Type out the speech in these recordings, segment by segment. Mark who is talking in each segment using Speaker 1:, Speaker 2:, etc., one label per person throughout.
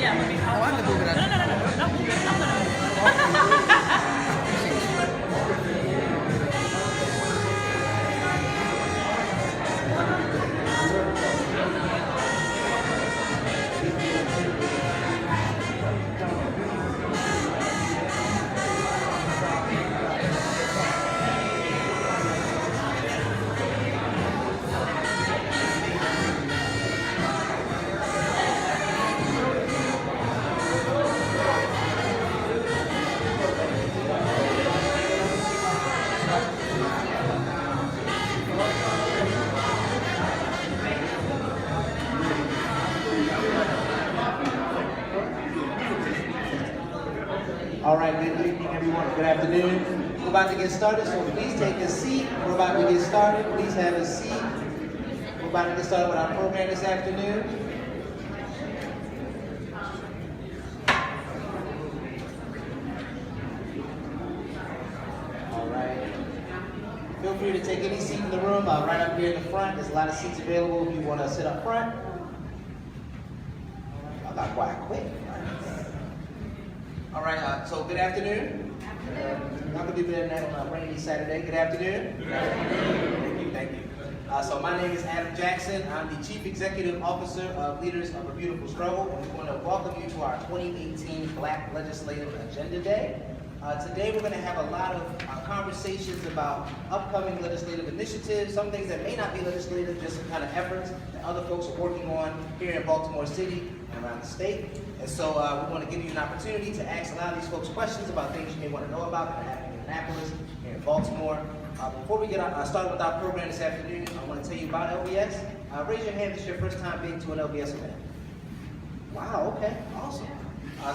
Speaker 1: Yeah, let me.
Speaker 2: Oh, I can move it up.
Speaker 1: No, don't move it. I'm gonna.
Speaker 3: All right, good evening, everyone. Good afternoon. We're about to get started, so please take a seat. We're about to get started. Please have a seat. We're about to get started with our program this afternoon. All right. Feel free to take any seat in the room. Right up here in the front, there's a lot of seats available if you want to sit up front. I got quiet quick. All right, so good afternoon. Not going to be better than that on a rainy Saturday. Good afternoon. Good afternoon. Thank you. So my name is Adam Jackson. I'm the Chief Executive Officer of Leaders of a Beautiful Struggle, and we want to welcome you to our 2018 Black Legislative Agenda Day. Today we're going to have a lot of conversations about upcoming legislative initiatives, some things that may not be legislative, just some kind of efforts that other folks are working on here in Baltimore City and around the state. And so we want to give you an opportunity to ask a lot of these folks questions about things you may want to know about that are happening in Annapolis, here in Baltimore. Before we get started with our program this afternoon, I want to tell you about LBS. Raise your hand if it's your first time being to an LBS event. Wow, okay, awesome.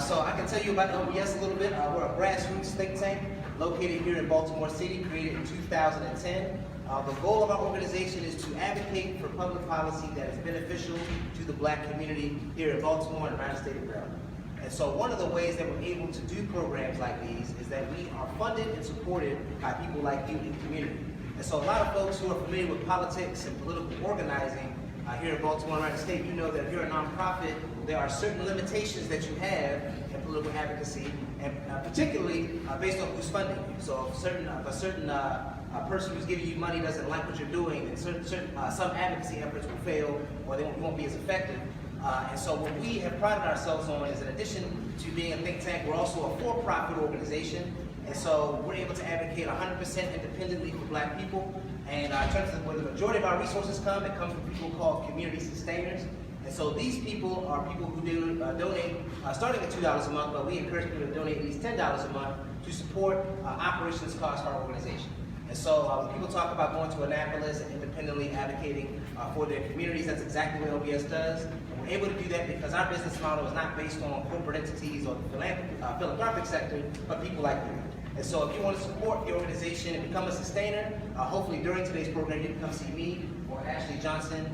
Speaker 3: So I can tell you about LBS a little bit. We're a grassroots think tank located here in Baltimore City, created in 2010. The goal of our organization is to advocate for public policy that is beneficial to the Black community here in Baltimore and around the state of Maryland. And so one of the ways that we're able to do programs like these is that we are funded and supported by people like you in the community. And so a lot of folks who are familiar with politics and political organizing here in Baltimore and around the state, you know that if you're a nonprofit, there are certain limitations that you have in political advocacy, and particularly based on who's funding you. So if a certain person who's giving you money doesn't like what you're doing, then some advocacy efforts will fail, or they won't be as effective. And so what we have prided ourselves on is, in addition to being a think tank, we're also a for-profit organization. And so we're able to advocate 100% independently for Black people. And in terms of where the majority of our resources come, it comes from people called community sustainers. And so these people are people who do donate, starting at $2 a month, but we encourage people to donate at least $10 a month to support operations costs for our organization. And so when people talk about going to Annapolis and independently advocating for their communities, that's exactly what LBS does. And we're able to do that because our business model is not based on corporate entities or the philanthropic sector, but people like you. And so if you want to support the organization and become a sustainer, hopefully during today's program you can come see me or Ashley Johnson,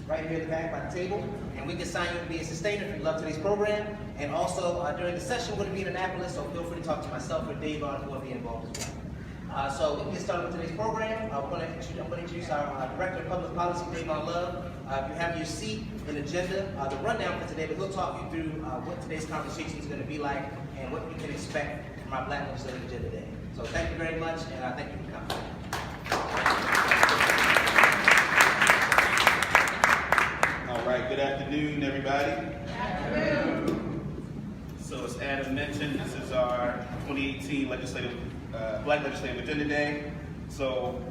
Speaker 3: right here in the back by the table, and we can sign you to be a sustainer if you love today's program. And also during the session we're going to be in Annapolis, so feel free to talk to myself or Dave on who will be involved as well. So we can get started with today's program. I'm going to introduce our Director of Public Policy, Dave Love. If you have your seat and agenda, the rundown for today, but he'll talk you through what today's conversation is going to be like and what you can expect from our Black Legislative Agenda Day. So thank you very much, and thank you for coming.
Speaker 4: All right, good afternoon, everybody. Good afternoon. So as Adam mentioned, this is our 2018 Black Legislative Agenda Day. So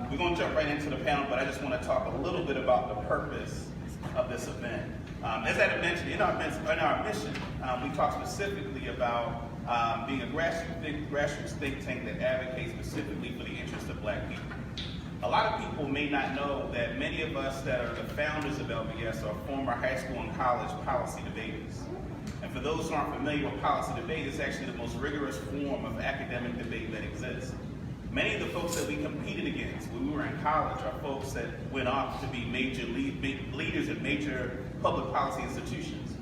Speaker 4: we're going to jump right into the panel, but I just want to talk a little bit about the purpose of this event. As Adam mentioned, in our mission, we talk specifically about being a grassroots think tank that advocates specifically for the interests of Black people. A lot of people may not know that many of us that are the founders of LBS are former high school and college policy debaters. And for those who aren't familiar with policy debate, it's actually the most rigorous form of academic debate that exists. Many of the folks that we competed against when we were in college are folks that went off to be major leaders in major public policy institutions,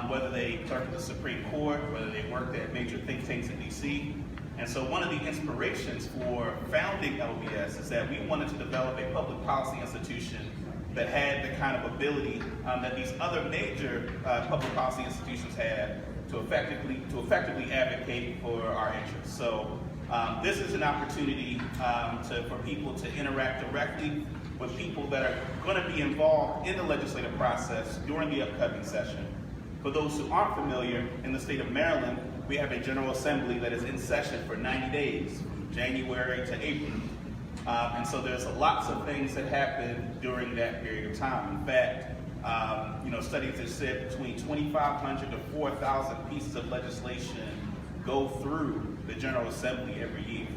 Speaker 4: whether they clerked at the Supreme Court, whether they worked at major think tanks in DC. And so one of the inspirations for founding LBS is that we wanted to develop a public policy institution that had the kind of ability that these other major public policy institutions have to effectively advocate for our interests. So this is an opportunity for people to interact directly with people that are going to be involved in the legislative process during the upcoming session. For those who aren't familiar, in the state of Maryland, we have a General Assembly that is in session for 90 days, from January to April. And so there's lots of things that happen during that period of time. In fact, studies have said between 2,500 to 4,000 pieces of legislation go through the General Assembly every year.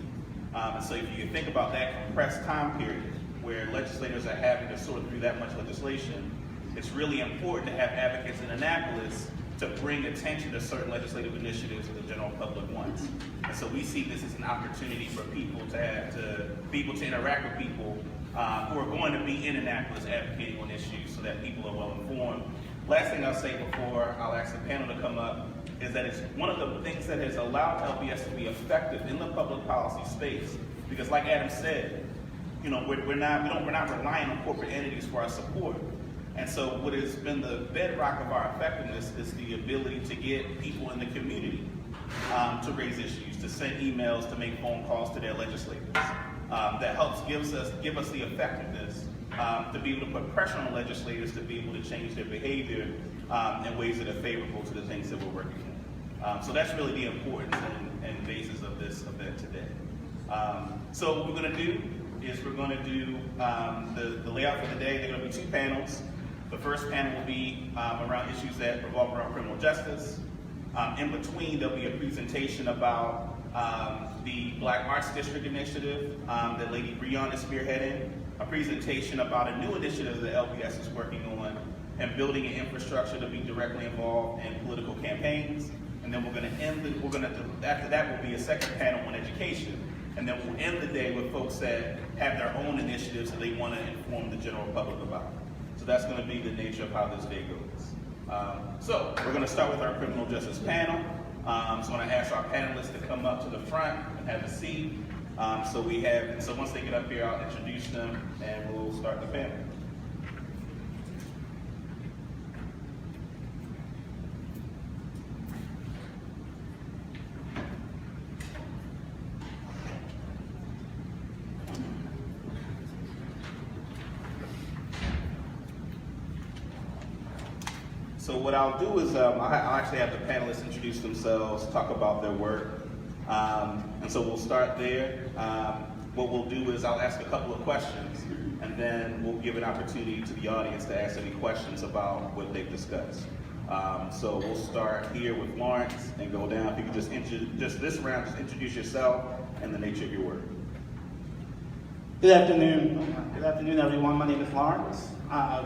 Speaker 4: And so if you think about that compressed time period where legislators are having to sort through that much legislation, it's really important to have advocates in Annapolis to bring attention to certain legislative initiatives that the general public wants. And so we see this as an opportunity for people to interact with people who are going to be in Annapolis advocating on issues so that people are well informed. Last thing I'll say before I'll ask the panel to come up is that it's one of the things that has allowed LBS to be effective in the public policy space. Because like Adam said, we're not relying on corporate entities for our support. And so what has been the bedrock of our effectiveness is the ability to get people in the community to raise issues, to send emails, to make phone calls to their legislators. That helps give us the effectiveness to be able to put pressure on legislators to be able to change their behavior in ways that are favorable to the things that we're working on. So that's really the importance and basis of this event today. So what we're going to do is we're going to do the layout for the day. There are going to be two panels. The first panel will be around issues that revolve around criminal justice. In between, there'll be a presentation about the Black Arts District Initiative that Lady Breon is spearheading, a presentation about a new initiative that LBS is working on and building an infrastructure to be directly involved in political campaigns. And then after that will be a second panel on education. And then we'll end the day with folks that have their own initiatives that they want to inform the general public about. So that's going to be the nature of how this day goes. So we're going to start with our criminal justice panel. So I'm going to ask our panelists to come up to the front and have a seat. So once they get up here, I'll introduce them and we'll start the panel. So what I'll do is I'll actually have the panelists introduce themselves, talk about their work. And so we'll start there. What we'll do is I'll ask a couple of questions, and then we'll give an opportunity to the audience to ask any questions about what they've discussed. So we'll start here with Lawrence and go down. If you could just this round, just introduce yourself and the nature of your work.
Speaker 2: Good afternoon. Good afternoon, everyone. My name is Lawrence.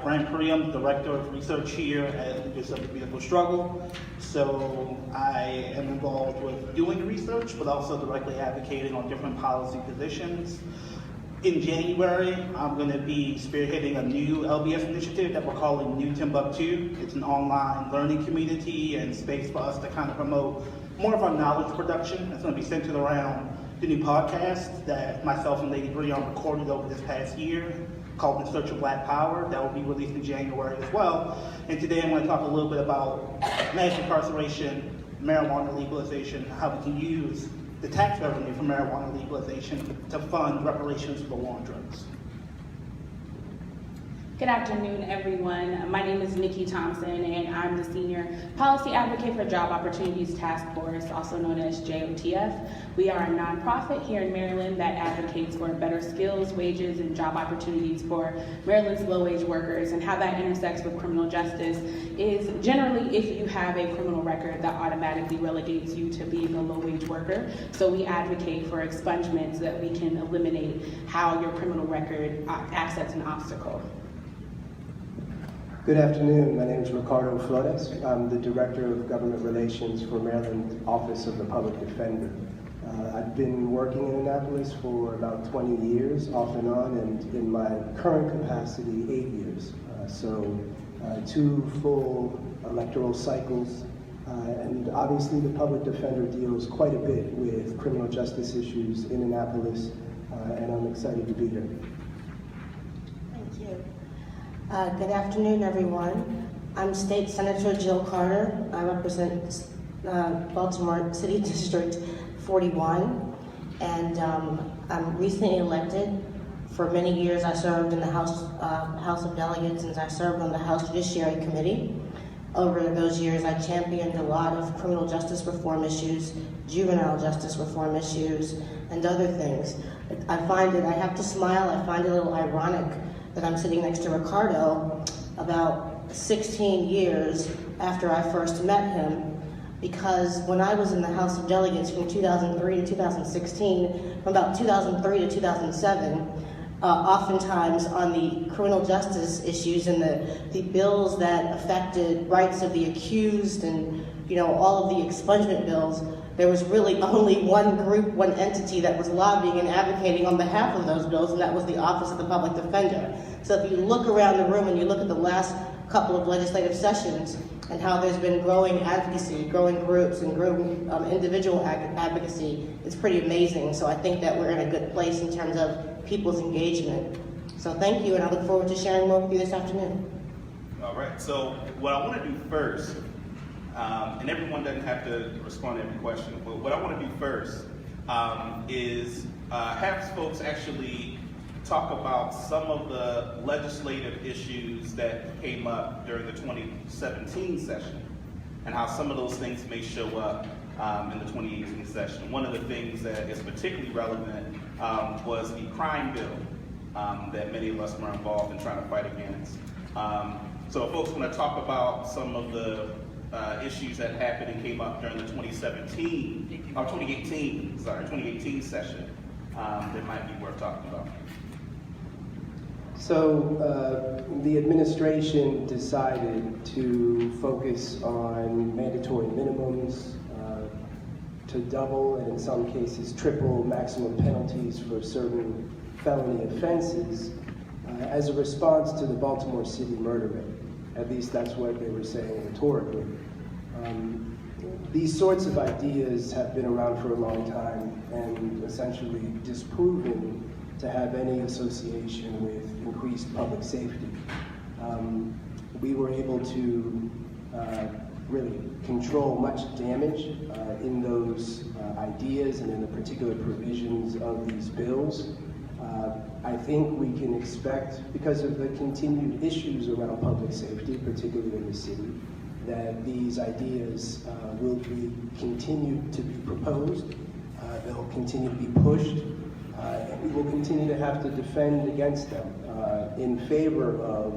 Speaker 2: Grand Prix, I'm the Director of Research here at Leaders of the Beautiful Struggle. So I am involved with doing research, but also directly advocating on different policy positions. In January, I'm going to be spearheading a new LBS initiative that we're calling New Timbuktu. It's an online learning community and space for us to kind of promote more of our knowledge production. It's going to be centered around the new podcast that myself and Lady Breon recorded over this past year called In Search of Black Power. That will be released in January as well. And today I'm going to talk a little bit about mass incarceration, marijuana legalization, how we can use the tax revenue from marijuana legalization to fund reparations for the war on drugs.
Speaker 1: Good afternoon, everyone. My name is Nikki Thompson, and I'm the Senior Policy Advocate for Job Opportunities Task Force, also known as JOTF. We are a nonprofit here in Maryland that advocates for better skills, wages, and job opportunities for Maryland's low-wage workers. And how that intersects with criminal justice is generally if you have a criminal record that automatically relegates you to being a low-wage worker. So we advocate for expungement so that we can eliminate how your criminal record acts as an obstacle.
Speaker 5: Good afternoon. My name is Ricardo Flores. I'm the Director of Government Relations for Maryland Office of the Public Defender. I've been working in Annapolis for about 20 years, off and on, and in my current capacity, 8 years. So 2 full electoral cycles. And obviously the public defender deals quite a bit with criminal justice issues in Annapolis, and I'm excited to be here.
Speaker 6: Thank you. Good afternoon, everyone. I'm State Senator Jill Carter. I represent Baltimore City District 41, and I'm recently elected. For many years, I served in the House of Delegates, and I served on the House Judiciary Committee. Over those years, I championed a lot of criminal justice reform issues, juvenile justice reform issues, and other things. I have to smile, I find it a little ironic that I'm sitting next to Ricardo about 16 years after I first met him, because when I was in the House of Delegates from 2003 to 2016, from about 2003 to 2007, oftentimes on the criminal justice issues and the bills that affected rights of the accused and all of the expungement bills, there was really only one group, one entity that was lobbying and advocating on behalf of those bills, and that was the Office of the Public Defender. So if you look around the room and you look at the last couple of legislative sessions and how there's been growing advocacy, growing groups, and growing individual advocacy, it's pretty amazing. So I think that we're in a good place in terms of people's engagement. So thank you, and I look forward to sharing more with you this afternoon.
Speaker 4: All right, so what I want to do first, and everyone doesn't have to respond to every question, but what I want to do first is have folks actually talk about some of the legislative issues that came up during the 2017 session and how some of those things may show up in the 2018 session. One of the things that is particularly relevant was the crime bill that many of us were involved in trying to fight against. So if folks want to talk about some of the issues that happened and came up during the 2018 session, that might be worth talking about.
Speaker 5: So the administration decided to focus on mandatory minimums, to double and in some cases triple maximum penalties for certain felony offenses as a response to the Baltimore City murder rate. At least that's what they were saying rhetorically. These sorts of ideas have been around for a long time and essentially disproven to have any association with increased public safety. We were able to really control much damage in those ideas and in the particular provisions of these bills. I think we can expect, because of the continued issues around public safety, particularly in the city, that these ideas will be continued to be proposed, they'll continue to be pushed, and we will continue to have to defend against them in favor of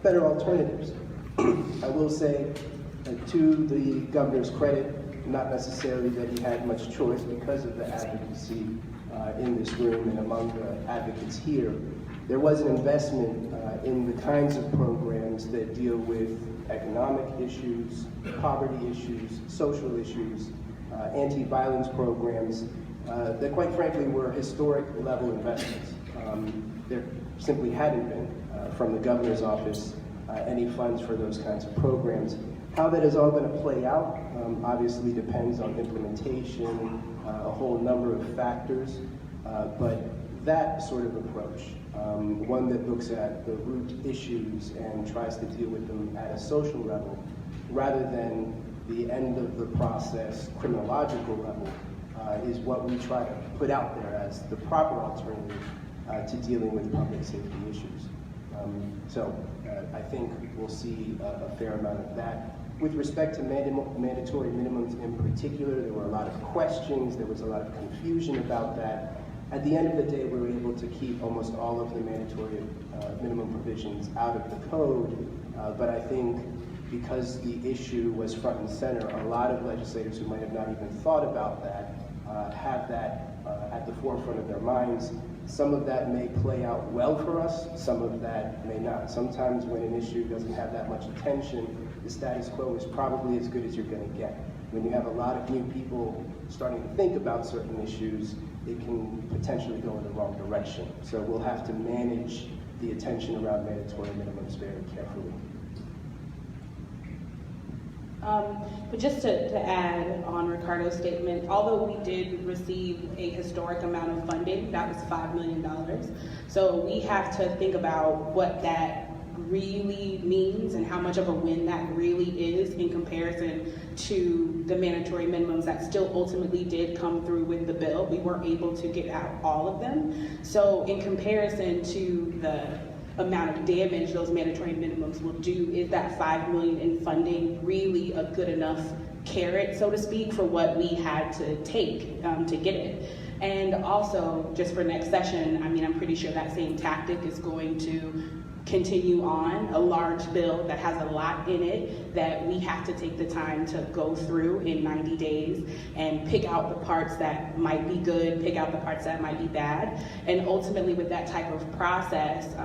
Speaker 5: better alternatives. I will say, to the governor's credit, not necessarily that he had much choice because of the advocacy in this room and among the advocates here. There was an investment in the kinds of programs that deal with economic issues, poverty issues, social issues, anti-violence programs that quite frankly were historic level investments. There simply hadn't been from the governor's office any funds for those kinds of programs. How that is all going to play out obviously depends on implementation, a whole number of factors, but that sort of approach, one that looks at the root issues and tries to deal with them at a social level, rather than the end of the process criminological level, is what we try to put out there as the proper alternative to dealing with public safety issues. So I think we'll see a fair amount of that. With respect to mandatory minimums in particular, there were a lot of questions, there was a lot of confusion about that. At the end of the day, we were able to keep almost all of the mandatory minimum provisions out of the code, but I think because the issue was front and center, a lot of legislators who might have not even thought about that have that at the forefront of their minds. Some of that may play out well for us, some of that may not. Sometimes when an issue doesn't have that much attention, the status quo is probably as good as you're going to get. When you have a lot of new people starting to think about certain issues, it can potentially go in the wrong direction. So we'll have to manage the attention around mandatory minimums very carefully.
Speaker 1: But just to add on Ricardo's statement, although we did receive a historic amount of funding, that was $5 million. So we have to think about what that really means and how much of a win that really is in comparison to the mandatory minimums that still ultimately did come through with the bill. We weren't able to get out all of them. So in comparison to the amount of damage those mandatory minimums will do, is that $5 million in funding really a good enough carrot, so to speak, for what we had to take to get it? And also, just for next session, I mean, I'm pretty sure that same tactic is going to continue on. A large bill that has a lot in it that we have to take the time to go through in 90 days and pick out the parts that might be good, pick out the parts that might be bad. And ultimately, with that type of process,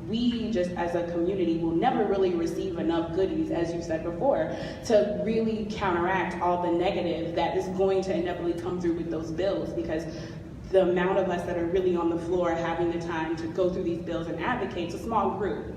Speaker 1: we just as a community will never really receive enough goodies, as you said before, to really counteract all the negative that is going to inevitably come through with those bills, because the amount of us that are really on the floor having the time to go through these bills and advocate is a small group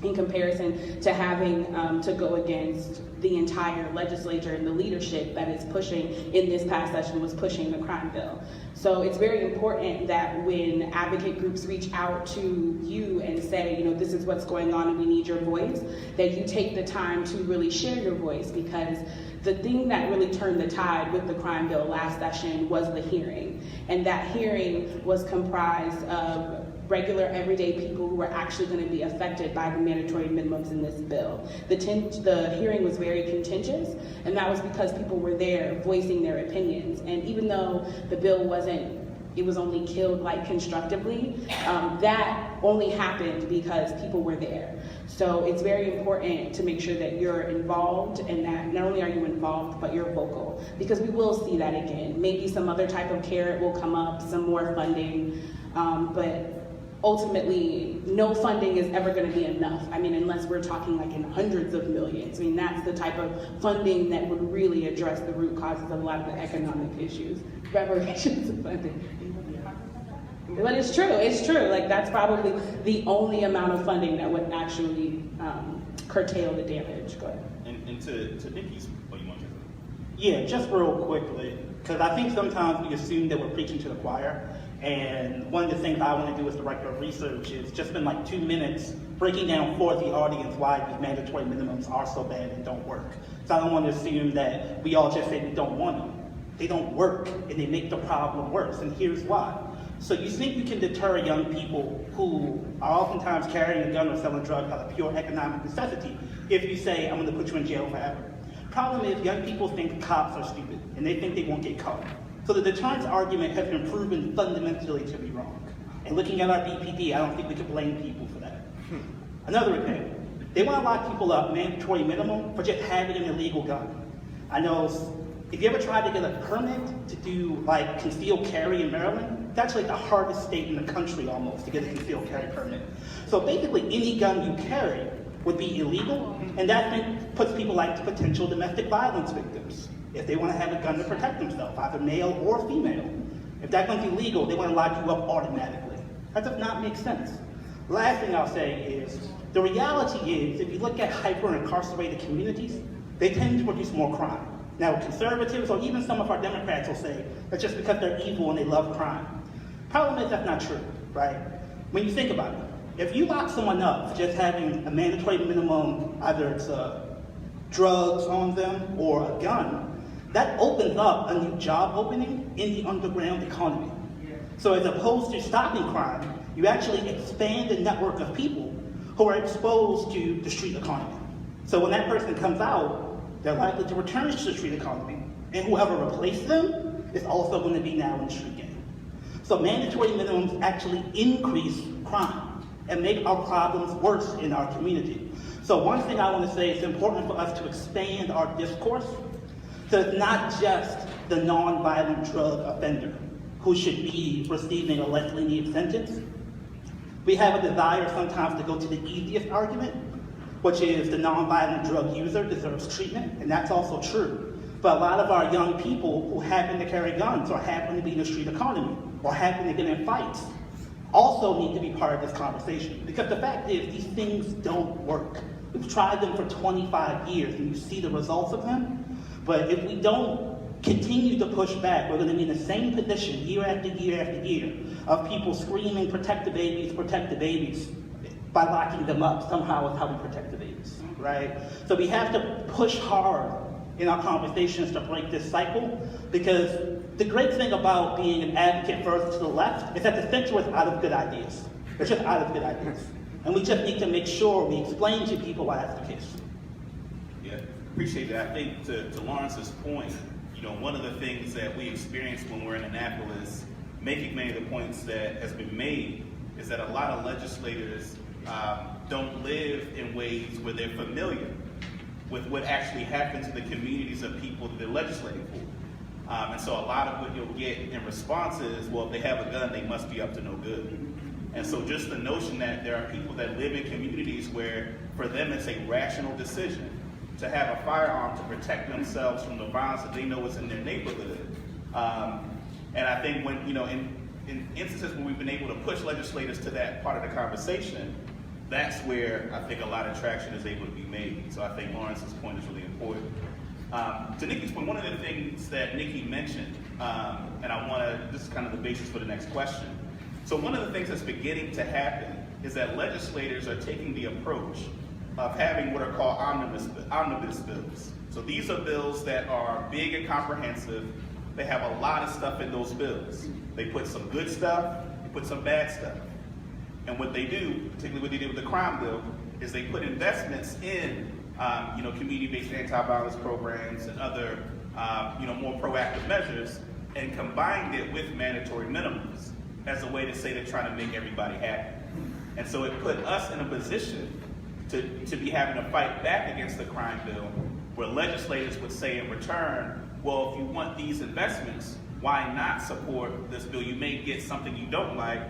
Speaker 1: in comparison to having to go against the entire legislature and the leadership that is pushing, in this past session, was pushing the crime bill. So it's very important that when advocate groups reach out to you and say, you know, this is what's going on and we need your voice, that you take the time to really share your voice, because the thing that really turned the tide with the crime bill last session was the hearing. And that hearing was comprised of regular, everyday people who were actually going to be affected by the mandatory minimums in this bill. The hearing was very contentious, and that was because people were there voicing their opinions. And even though the bill it was only killed like constructively, that only happened because people were there. So it's very important to make sure that you're involved, and that not only are you involved, but you're vocal, because we will see that again. Maybe some other type of carrot will come up, some more funding, but ultimately, no funding is ever going to be enough. I mean, unless we're talking like in hundreds of millions. I mean, that's the type of funding that would really address the root causes of a lot of the economic issues. Reparations of funding. But it's true. Like, that's probably the only amount of funding that would actually curtail the damage. Go ahead.
Speaker 4: And to Nikki's, what you want to say?
Speaker 2: Yeah, just real quickly, because I think sometimes we assume that we're preaching to the choir. And one of the things I want to do as director of research is just spend like 2 minutes breaking down for the audience why these mandatory minimums are so bad and don't work. So I don't want to assume that we all just say we don't want them. They don't work, and they make the problem worse, and here's why. So you think you can deter young people who are oftentimes carrying a gun or selling drugs out of pure economic necessity if you say, I'm going to put you in jail forever. Problem is, young people think cops are stupid, and they think they won't get caught. So the deterrence argument has been proven fundamentally to be wrong. And looking at our BPD, I don't think we can blame people for that. Another example, they want to lock people up, mandatory minimum, for just having an illegal gun. I know, if you ever tried to get a permit to do like concealed carry in Maryland, it's actually the hardest state in the country almost to get a concealed carry permit. So basically any gun you carry would be illegal, and that puts people like potential domestic violence victims, if they want to have a gun to protect themselves, either male or female. If that gun's illegal, they want to lock you up automatically. That does not make sense. Last thing I'll say is, the reality is, if you look at hyper-incarcerated communities, they tend to produce more crime. Now, conservatives, or even some of our Democrats will say that's just because they're evil and they love crime. Problem is, that's not true, right? When you think about it, if you lock someone up just having a mandatory minimum, either it's drugs on them or a gun, that opens up a new job opening in the underground economy. So as opposed to stopping crime, you actually expand the network of people who are exposed to the street economy. So when that person comes out, they're likely to return to the street economy, and whoever replaced them is also going to be now in the street game. So mandatory minimums actually increase crime and make our problems worse in our community. So one thing I want to say, it's important for us to expand our discourse. So it's not just the non-violent drug offender who should be receiving a less lenient sentence. We have a desire sometimes to go to the easiest argument, which is the non-violent drug user deserves treatment, and that's also true. But a lot of our young people who happen to carry guns or happen to be in the street economy or happen to get in fights also need to be part of this conversation. Because the fact is, these things don't work. We've tried them for 25 years and you see the results of them. But if we don't continue to push back, we're going to be in the same position year after year after year of people screaming, protect the babies, by locking them up somehow is how we protect the babies, right? So we have to push hard in our conversations to break this cycle, because the great thing about being an advocate further to the left is that the center is out of good ideas. It's just out of good ideas. And we just need to make sure we explain to people why that's the case.
Speaker 4: Yeah, appreciate that. I think to Lawrence's point, one of the things that we experience when we're in Annapolis, making many of the points that has been made, is that a lot of legislators don't live in ways where they're familiar with what actually happens in the communities of people that they're legislating for. And so a lot of what you'll get in response is, well, if they have a gun, they must be up to no good. And so just the notion that there are people that live in communities where for them it's a rational decision to have a firearm to protect themselves from the violence that they know is in their neighborhood. And I think when, in instances where we've been able to push legislators to that part of the conversation, that's where I think a lot of traction is able to be made. So I think Lawrence's point is really important. To Nikki's point, one of the things that Nikki mentioned, and this is kind of the basis for the next question. So one of the things that's beginning to happen is that legislators are taking the approach of having what are called omnibus bills. So these are bills that are big and comprehensive. They have a lot of stuff in those bills. They put some good stuff, they put some bad stuff. And what they do, particularly what they did with the crime bill, is they put investments in community-based anti-violence programs and other more proactive measures, and combined it with mandatory minimums as a way to say they're trying to make everybody happy. And so it put us in a position to be having to fight back against the crime bill, where legislators would say in return, well, if you want these investments, why not support this bill? You may get something you don't like,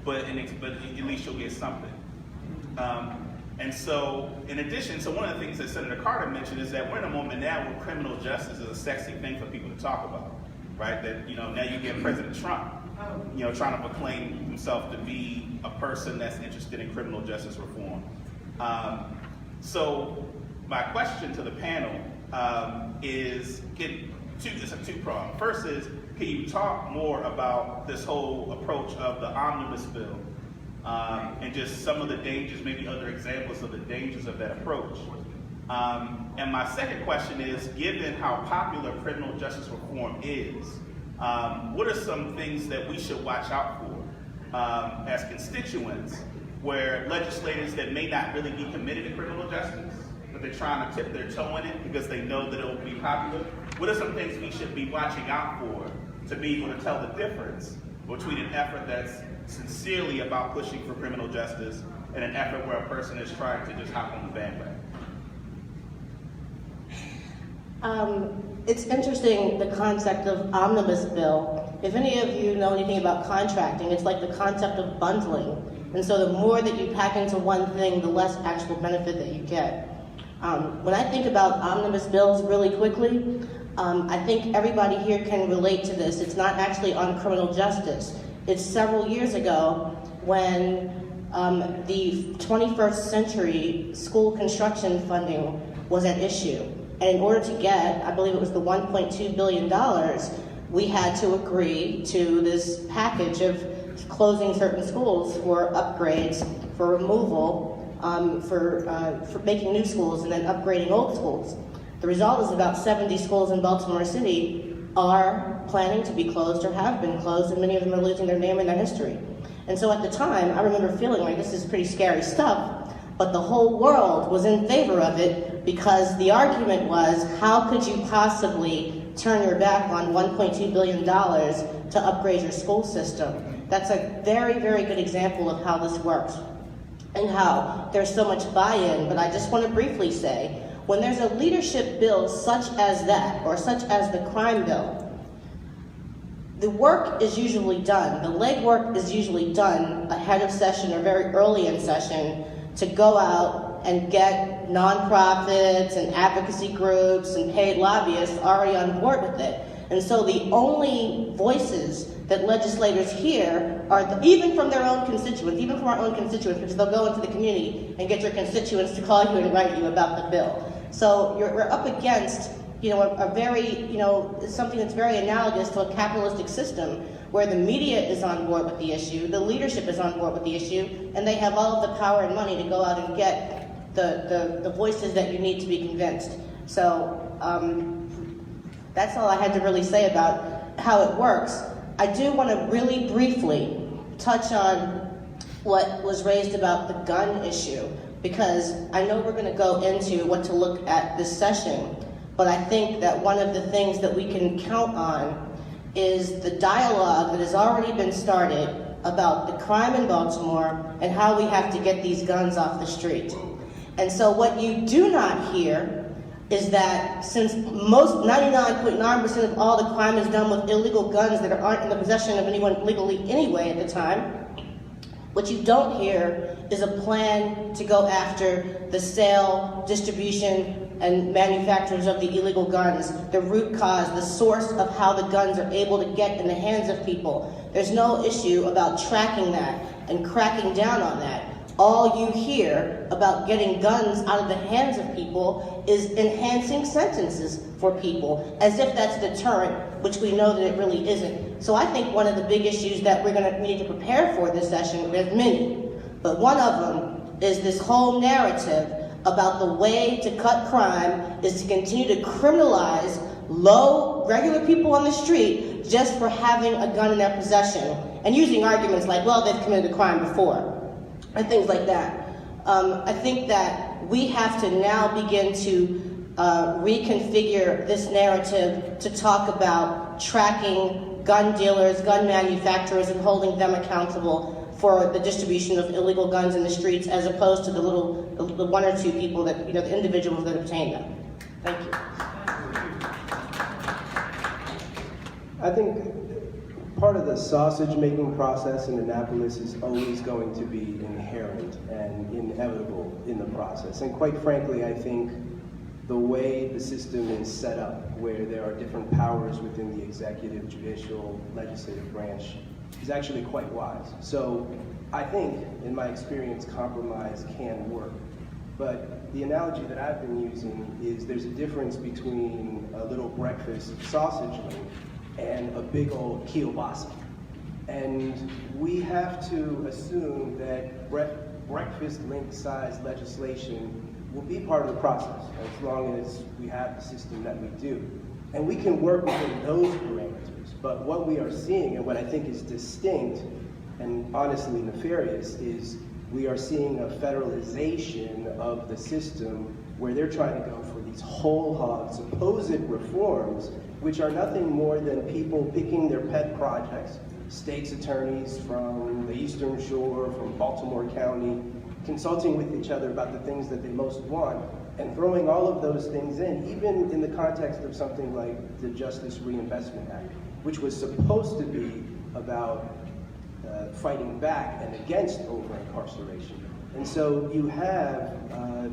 Speaker 4: but at least you'll get something. And so, in addition, one of the things that Senator Carter mentioned is that we're in a moment now where criminal justice is a sexy thing for people to talk about, right? That, now you get President Trump, trying to proclaim himself to be a person that's interested in criminal justice reform. So my question to the panel is a two-pronged. First is, can you talk more about this whole approach of the omnibus bill and just some of the dangers, maybe other examples of the dangers of that approach? And my second question is, given how popular criminal justice reform is, what are some things that we should watch out for as constituents, where legislators that may not really be committed to criminal justice, but they're trying to tip their toe in it because they know that it will be popular? What are some things we should be watching out for to be able to tell the difference between an effort that's sincerely about pushing for criminal justice and an effort where a person is trying to just hop on the bandwagon?
Speaker 6: It's interesting, the concept of omnibus bill. If any of you know anything about contracting, it's like the concept of bundling. And so the more that you pack into one thing, the less actual benefit that you get. When I think about omnibus bills really quickly, I think everybody here can relate to this. It's not actually on criminal justice. It's several years ago when the 21st century school construction funding was at issue. And in order to get, I believe it was the $1.2 billion, we had to agree to this package of closing certain schools for upgrades, for removal, for making new schools and then upgrading old schools. The result is about 70 schools in Baltimore City are planning to be closed or have been closed, and many of them are losing their name and their history. And so at the time, I remember feeling like this is pretty scary stuff, but the whole world was in favor of it because the argument was, how could you possibly turn your back on $1.2 billion to upgrade your school system? That's a very, very good example of how this works and how there's so much buy-in. But I just want to briefly say, when there's a leadership bill such as that, or such as the crime bill, the work is usually done, the legwork is usually done ahead of session or very early in session to go out and get nonprofits and advocacy groups and paid lobbyists already on board with it. And so the only voices that legislators hear are even from their own constituents, even from our own constituents, because they'll go into the community and get your constituents to call you and write you about the bill. So we're up against, a very, something that's very analogous to a capitalistic system where the media is on board with the issue, the leadership is on board with the issue, and they have all of the power and money to go out and get the voices that you need to be convinced. So that's all I had to really say about how it works. I do want to really briefly touch on what was raised about the gun issue, because I know we're going to go into what to look at this session, but I think that one of the things that we can count on is the dialogue that has already been started about the crime in Baltimore and how we have to get these guns off the street. And so what you do not hear is that since most 99.9% of all the crime is done with illegal guns that aren't in the possession of anyone legally anyway at the time, what you don't hear is a plan to go after the sale, distribution, and manufacturers of the illegal guns, the root cause, the source of how the guns are able to get in the hands of people. There's no issue about tracking that and cracking down on that. All you hear about getting guns out of the hands of people is enhancing sentences for people, as if that's a deterrent, which we know that it really isn't. So I think one of the big issues that we need to prepare for this session, there's many, but one of them is this whole narrative about the way to cut crime is to continue to criminalize regular people on the street just for having a gun in their possession, and using arguments like, well, they've committed a crime before, and things like that. I think that we have to now begin to reconfigure this narrative to talk about tracking gun dealers, gun manufacturers, and holding them accountable for the distribution of illegal guns in the streets, as opposed to the one or two people that, the individuals that obtain them. Thank you.
Speaker 5: I think part of the sausage-making process in Annapolis is always going to be inherent and inevitable in the process. And quite frankly, I think the way the system is set up, where there are different powers within the executive, judicial, legislative branch, is actually quite wise. So I think, in my experience, compromise can work. But the analogy that I've been using is there's a difference between a little breakfast sausage link and a big old kielbasa. And we have to assume that breakfast link-sized legislation will be part of the process as long as we have the system that we do. And we can work within those parameters. But what we are seeing, and what I think is distinct and honestly nefarious, is we are seeing a federalization of the system where they're trying to go for these whole hog supposed reforms, which are nothing more than people picking their pet projects, state's attorneys from the Eastern Shore, from Baltimore County, consulting with each other about the things that they most want, and throwing all of those things in, even in the context of something like the Justice Reinvestment Act, which was supposed to be about fighting back and against over-incarceration. And so you have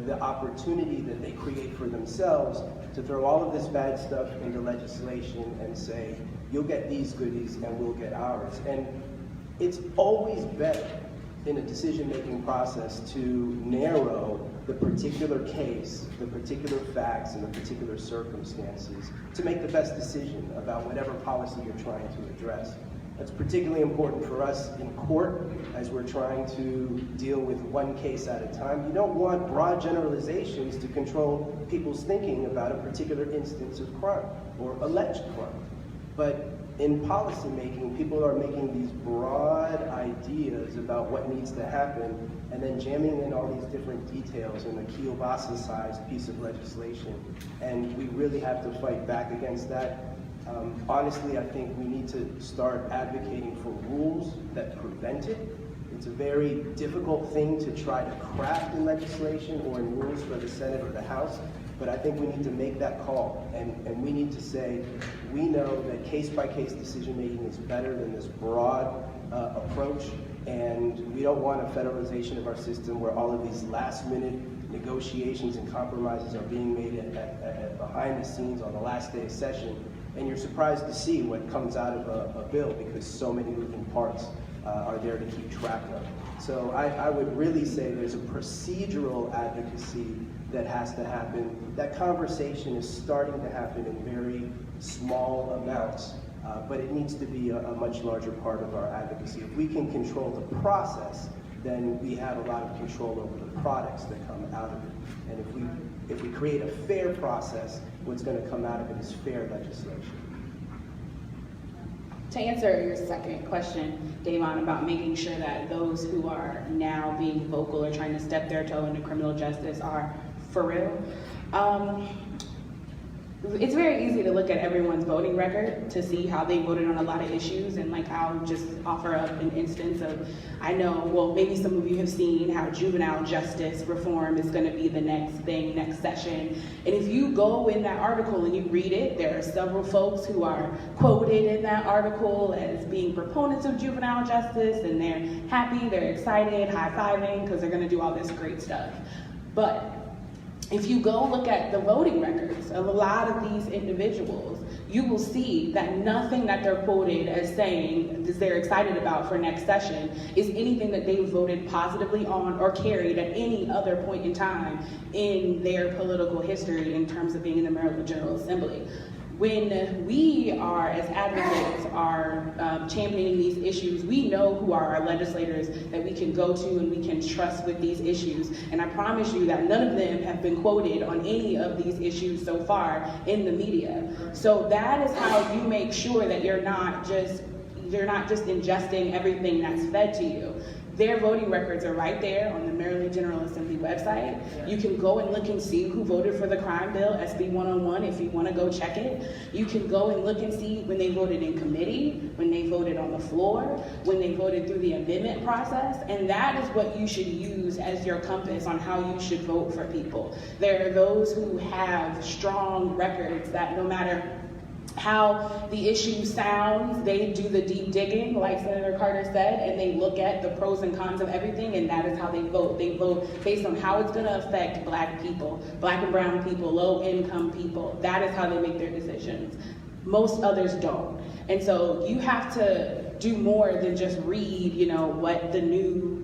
Speaker 5: the opportunity that they create for themselves to throw all of this bad stuff into legislation and say, you'll get these goodies and we'll get ours. And it's always better in a decision-making process to narrow the particular case, the particular facts, and the particular circumstances to make the best decision about whatever policy you're trying to address. That's particularly important for us in court as we're trying to deal with one case at a time. You don't want broad generalizations to control people's thinking about a particular instance of crime or alleged crime. But in policy making, people are making these broad ideas about what needs to happen and then jamming in all these different details in a kielbasa-sized piece of legislation. And we really have to fight back against that. Honestly, I think we need to start advocating for rules that prevent it. It's a very difficult thing to try to craft in legislation or in rules for the Senate or the House, but I think we need to make that call, and we need to say, we know that case-by-case decision-making is better than this broad approach, and we don't want a federalization of our system where all of these last-minute negotiations and compromises are being made behind the scenes on the last day of session, and you're surprised to see what comes out of a bill because so many moving parts are there to keep track of. So I would really say there's a procedural advocacy that has to happen. That conversation is starting to happen in very small amounts, but it needs to be a much larger part of our advocacy. If we can control the process, then we have a lot of control over the products that come out of it. And if we create a fair process, what's going to come out of it is fair legislation.
Speaker 1: To answer your second question, Davon, about making sure that those who are now being vocal or trying to step their toe into criminal justice are for real, it's very easy to look at everyone's voting record to see how they voted on a lot of issues, and like I'll just offer up an instance of, I know, well, maybe some of you have seen how juvenile justice reform is going to be the next thing, next session. And if you go in that article and you read it, there are several folks who are quoted in that article as being proponents of juvenile justice, and they're happy, they're excited, high-fiving, because they're going to do all this great stuff. But if you go look at the voting records of a lot of these individuals, you will see that nothing that they're quoted as saying that they're excited about for next session is anything that they voted positively on or carried at any other point in time in their political history in terms of being in the Maryland General Assembly. When we are, as advocates, are championing these issues, we know who are our legislators that we can go to and we can trust with these issues. And I promise you that none of them have been quoted on any of these issues so far in the media. So that is how you make sure that you're not just ingesting everything that's fed to you. Their voting records are right there on the Maryland General Assembly website. You can go and look and see who voted for the crime bill, SB 101, if you want to go check it. You can go and look and see when they voted in committee, when they voted on the floor, when they voted through the amendment process, and that is what you should use as your compass on how you should vote for people. There are those who have strong records that no matter how the issue sounds, they do the deep digging, like Senator Carter said, and they look at the pros and cons of everything, and that is how they vote. They vote based on how it's going to affect Black people, Black and brown people, low-income people. That is how they make their decisions. Most others don't. And so you have to do more than just read, what the new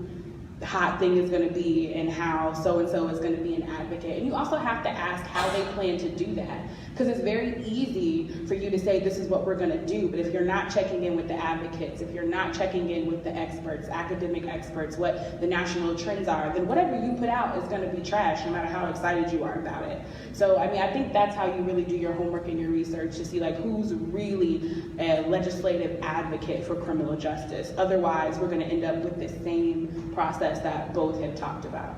Speaker 1: hot thing is going to be and how so-and-so is going to be an advocate. And you also have to ask how they plan to do that. Because it's very easy for you to say, this is what we're going to do, but if you're not checking in with the advocates, if you're not checking in with the experts, academic experts, what the national trends are, then whatever you put out is going to be trash, no matter how excited you are about it. So, I think that's how you really do your homework and your research, to see who's really a legislative advocate for criminal justice. Otherwise, we're going to end up with the same process that both have talked about.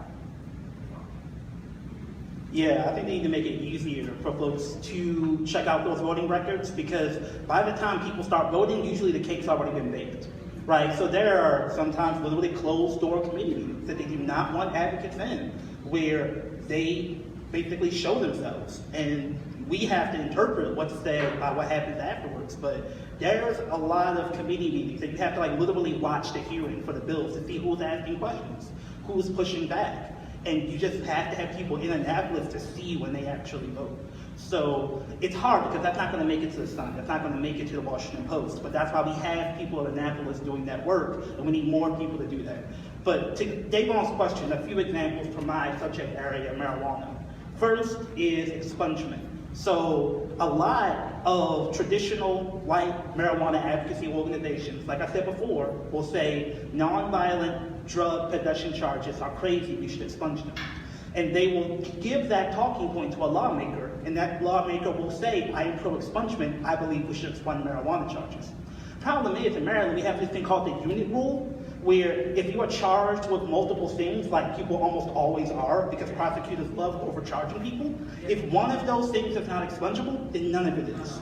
Speaker 2: Yeah, I think they need to make it easier for folks to check out those voting records, because by the time people start voting, usually the cake's already been baked, right? So there are sometimes literally closed-door committee meetings that they do not want advocates in, where they basically show themselves, and we have to interpret what's said by what happens afterwards. But there's a lot of committee meetings that you have to literally watch the hearing for the bills to see who's asking questions, who's pushing back. And you just have to have people in Annapolis to see when they actually vote. So it's hard because that's not going to make it to the Sun. That's not going to make it to the Washington Post. But that's why we have people in Annapolis doing that work, and we need more people to do that. But to Davon's question, a few examples from my subject area, marijuana. First is expungement. So a lot of traditional white marijuana advocacy organizations, like I said before, will say nonviolent drug possession charges are crazy, we should expunge them. And they will give that talking point to a lawmaker, and that lawmaker will say, I am pro-expungement, I believe we should expunge marijuana charges. Problem is, in Maryland, we have this thing called the unit rule, where if you are charged with multiple things, like people almost always are, because prosecutors love overcharging people, if one of those things is not expungible, then none of it is.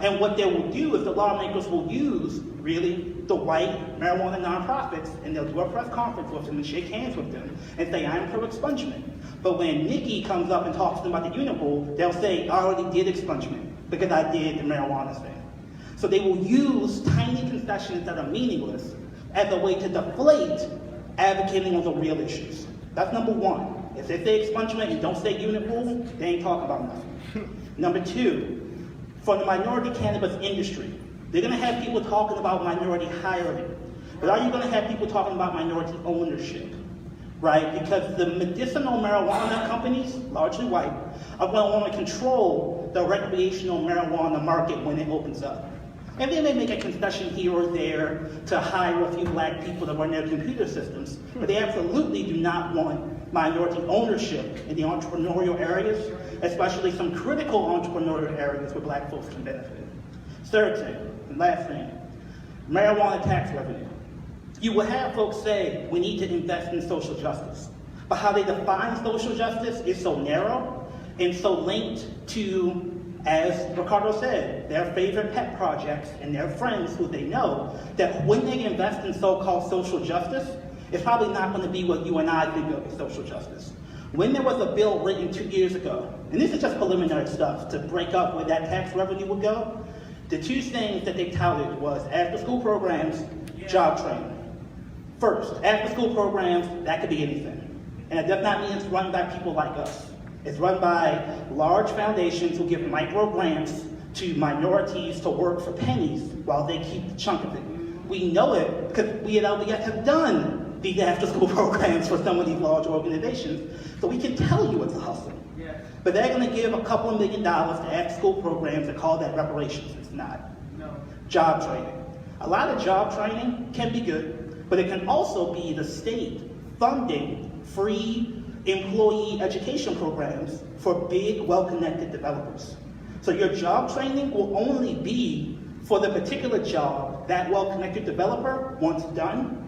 Speaker 2: And what they will do is the lawmakers will use, really, the white marijuana nonprofits, and they'll do a press conference with them and shake hands with them and say, I'm pro-expungement. But when Nikki comes up and talks to them about the unit rule, they'll say, I already did expungement because I did the marijuana thing. So they will use tiny concessions that are meaningless as a way to deflate advocating on the real issues. That's number one. If they say expungement and don't say unit rule, they ain't talking about nothing. Number two, for the minority cannabis industry, they're going to have people talking about minority hiring. But are you going to have people talking about minority ownership? right? Because the medicinal marijuana companies, largely white, are going to want to control the recreational marijuana market when it opens up. And then they make a concession here or there to hire a few black people to run their computer systems, but they absolutely do not want minority ownership in the entrepreneurial areas, especially some critical entrepreneurial areas where black folks can benefit. Third thing, and last thing, marijuana tax revenue. You will have folks say we need to invest in social justice, but how they define social justice is so narrow and so linked to, as Ricardo said, their favorite pet projects and their friends who they know, that when they invest in so-called social justice, it's probably not going to be what you and I think of as social justice. When there was a bill written 2 years ago, and this is just preliminary stuff to break up where that tax revenue would go, the two things that they touted was after-school programs, job training. First, after-school programs, that could be anything. And it does not mean it's run by people like us. It's run by large foundations who give micro grants to minorities to work for pennies while they keep the chunk of it. We know it because we at LBS have done these after-school programs for some of these large organizations, so we can tell you it's a hustle. Yeah. But they're going to give a couple $1 million to after-school programs and call that reparations. It's not. No. Job training. A lot of job training can be good, but it can also be the state funding free employee education programs for big, well-connected developers. So your job training will only be for the particular job that well-connected developer wants done.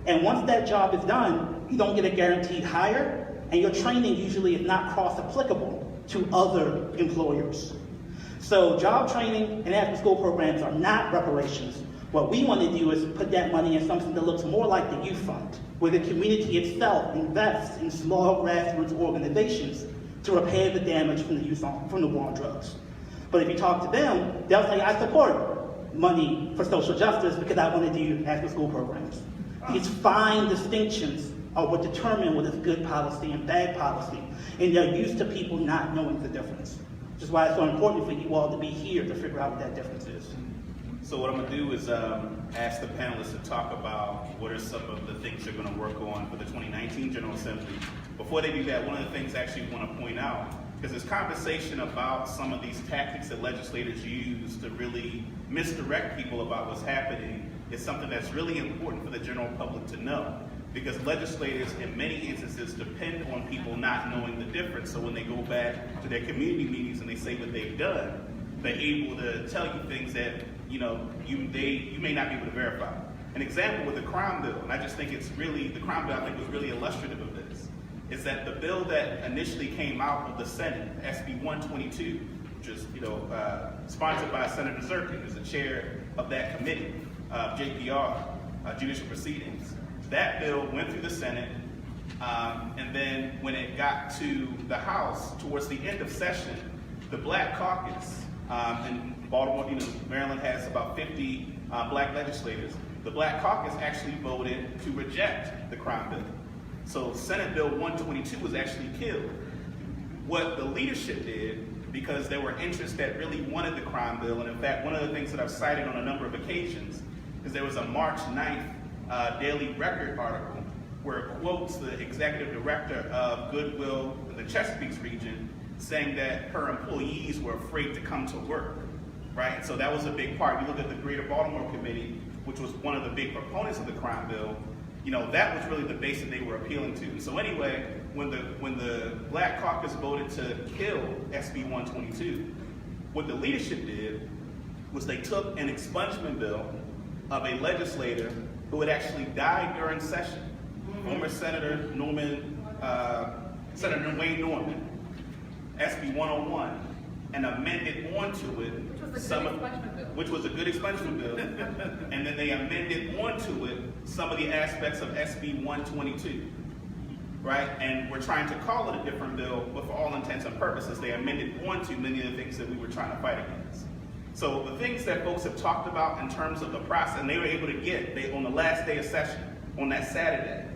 Speaker 2: And once that job is done, you don't get a guaranteed hire, and your training usually is not cross-applicable to other employers. So job training and after-school programs are not reparations. What we want to do is put that money in something that looks more like the youth fund, where the community itself invests in small grassroots organizations to repair the damage from the war on drugs. But if you talk to them, they'll say, I support money for social justice because I want to do after-school programs. These fine distinctions are what determine what is good policy and bad policy, and they're used to people not knowing the difference, which is why it's so important for you all to be here to figure out what that difference is.
Speaker 4: So what I'm going to do is ask the panelists to talk about what are some of the things they're going to work on for the 2019 General Assembly. Before they do that, one of the things I actually want to point out, because there's conversation about some of these tactics that legislators use to really misdirect people about what's happening, is something that's really important for the general public to know. Because legislators, in many instances, depend on people not knowing the difference. So when they go back to their community meetings and they say what they've done, they're able to tell you things that you may not be able to verify. An example with the crime bill, and I just think it's really, the crime bill I think was really illustrative of this, is that the bill that initially came out of the Senate, SB 122, which is sponsored by Senator Zirkin, who's the chair of that committee, JPR, Judicial Proceedings. That bill went through the Senate, and then when it got to the House, towards the end of session, the Black Caucus, in Baltimore, Maryland has about 50 black legislators. The Black Caucus actually voted to reject the crime bill. So Senate Bill 122 was actually killed. What the leadership did, because there were interests that really wanted the crime bill, and in fact, one of the things that I've cited on a number of occasions is there was a March 9th Daily Record article where it quotes the executive director of Goodwill in the Chesapeake region saying that her employees were afraid to come to work, right? So that was a big part. You look at the Greater Baltimore Committee, which was one of the big proponents of the crime bill, that was really the base that they were appealing to. So anyway, when the Black Caucus voted to kill SB 122, what the leadership did was they took an expungement bill of a legislator who had actually died during session, former Senator Senator Wayne Norman, SB 101, and amended onto it which was a good expungement bill, and then they amended onto it some of the aspects of SB 122, right? And we're trying to call it a different bill, but for all intents and purposes, they amended onto many of the things that we were trying to fight against. So the things that folks have talked about in terms of the process, and they were able to get, on the last day of session, on that Saturday,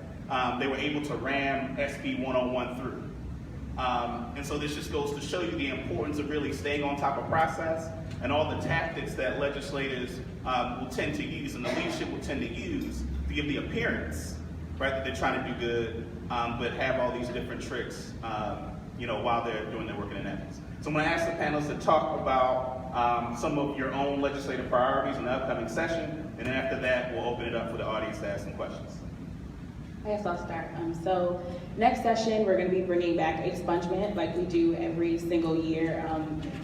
Speaker 4: they were able to ram SB 101 through. And so this just goes to show you the importance of really staying on top of process and all the tactics that legislators will tend to use and the leadership will tend to use to give the appearance right? That they're trying to do good, but have all these different tricks, while they're doing their work in Annapolis. So I'm going to ask the panelists to talk about some of your own legislative priorities in the upcoming session, and then after that, we'll open it up for the audience to ask some questions.
Speaker 1: I guess I'll start. So next session, we're going to be bringing back expungement like we do every single year.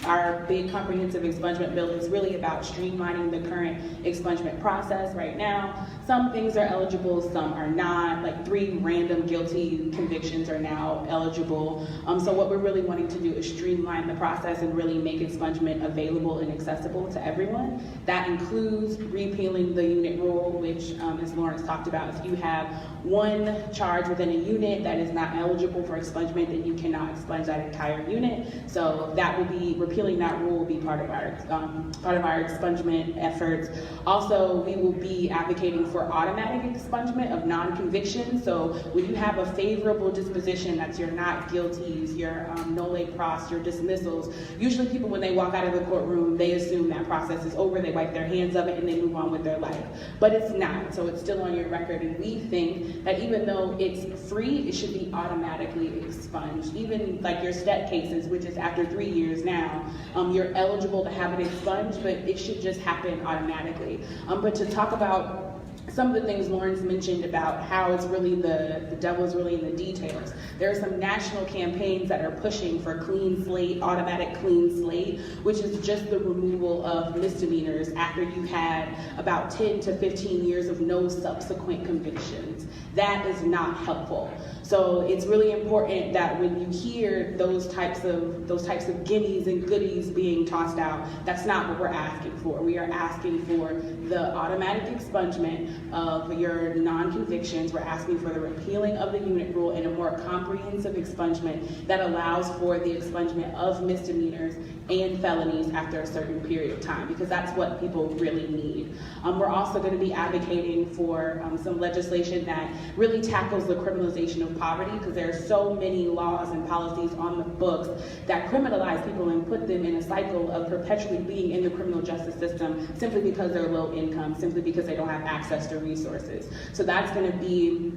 Speaker 1: Our big comprehensive expungement bill is really about streamlining the current expungement process right now. Some things are eligible, some are not. Like 3 random guilty convictions are now eligible. So what we're really wanting to do is streamline the process and really make expungement available and accessible to everyone. That includes repealing the unit rule, which, as Lawrence talked about, if you have one charge within a unit that is not eligible for expungement, then you cannot expunge that entire unit. So that will be, repealing that rule will be part of our expungement efforts. Also, we will be advocating for automatic expungement of non-convictions. So when you have a favorable disposition, that's your not guilties, your nolle pros, your dismissals, usually people when they walk out of the courtroom, they assume that process is over, they wipe their hands of it, and they move on with their life. But it's not, so it's still on your record, and we think that even though it's free, it should be automatically expunged. Even like your STEP cases, which is after 3 years now, you're eligible to have it expunged, but it should just happen automatically. But to talk about some of the things Lawrence mentioned about how it's really the devil's really in the details. There are some national campaigns that are pushing for clean slate, automatic clean slate, which is just the removal of misdemeanors after you had about 10 to 15 years of no subsequent convictions. That is not helpful. So it's really important that when you hear those types of gimmies and goodies being tossed out, that's not what we're asking for. We are asking for the automatic expungement of your non-convictions. We're asking for the repealing of the unit rule and a more comprehensive expungement that allows for the expungement of misdemeanors and felonies after a certain period of time, because that's what people really need. We're also going to be advocating for some legislation that really tackles the criminalization of poverty, because there are so many laws and policies on the books that criminalize people and put them in a cycle of perpetually being in the criminal justice system simply because they're low income, simply because they don't have access to resources. So that's going to be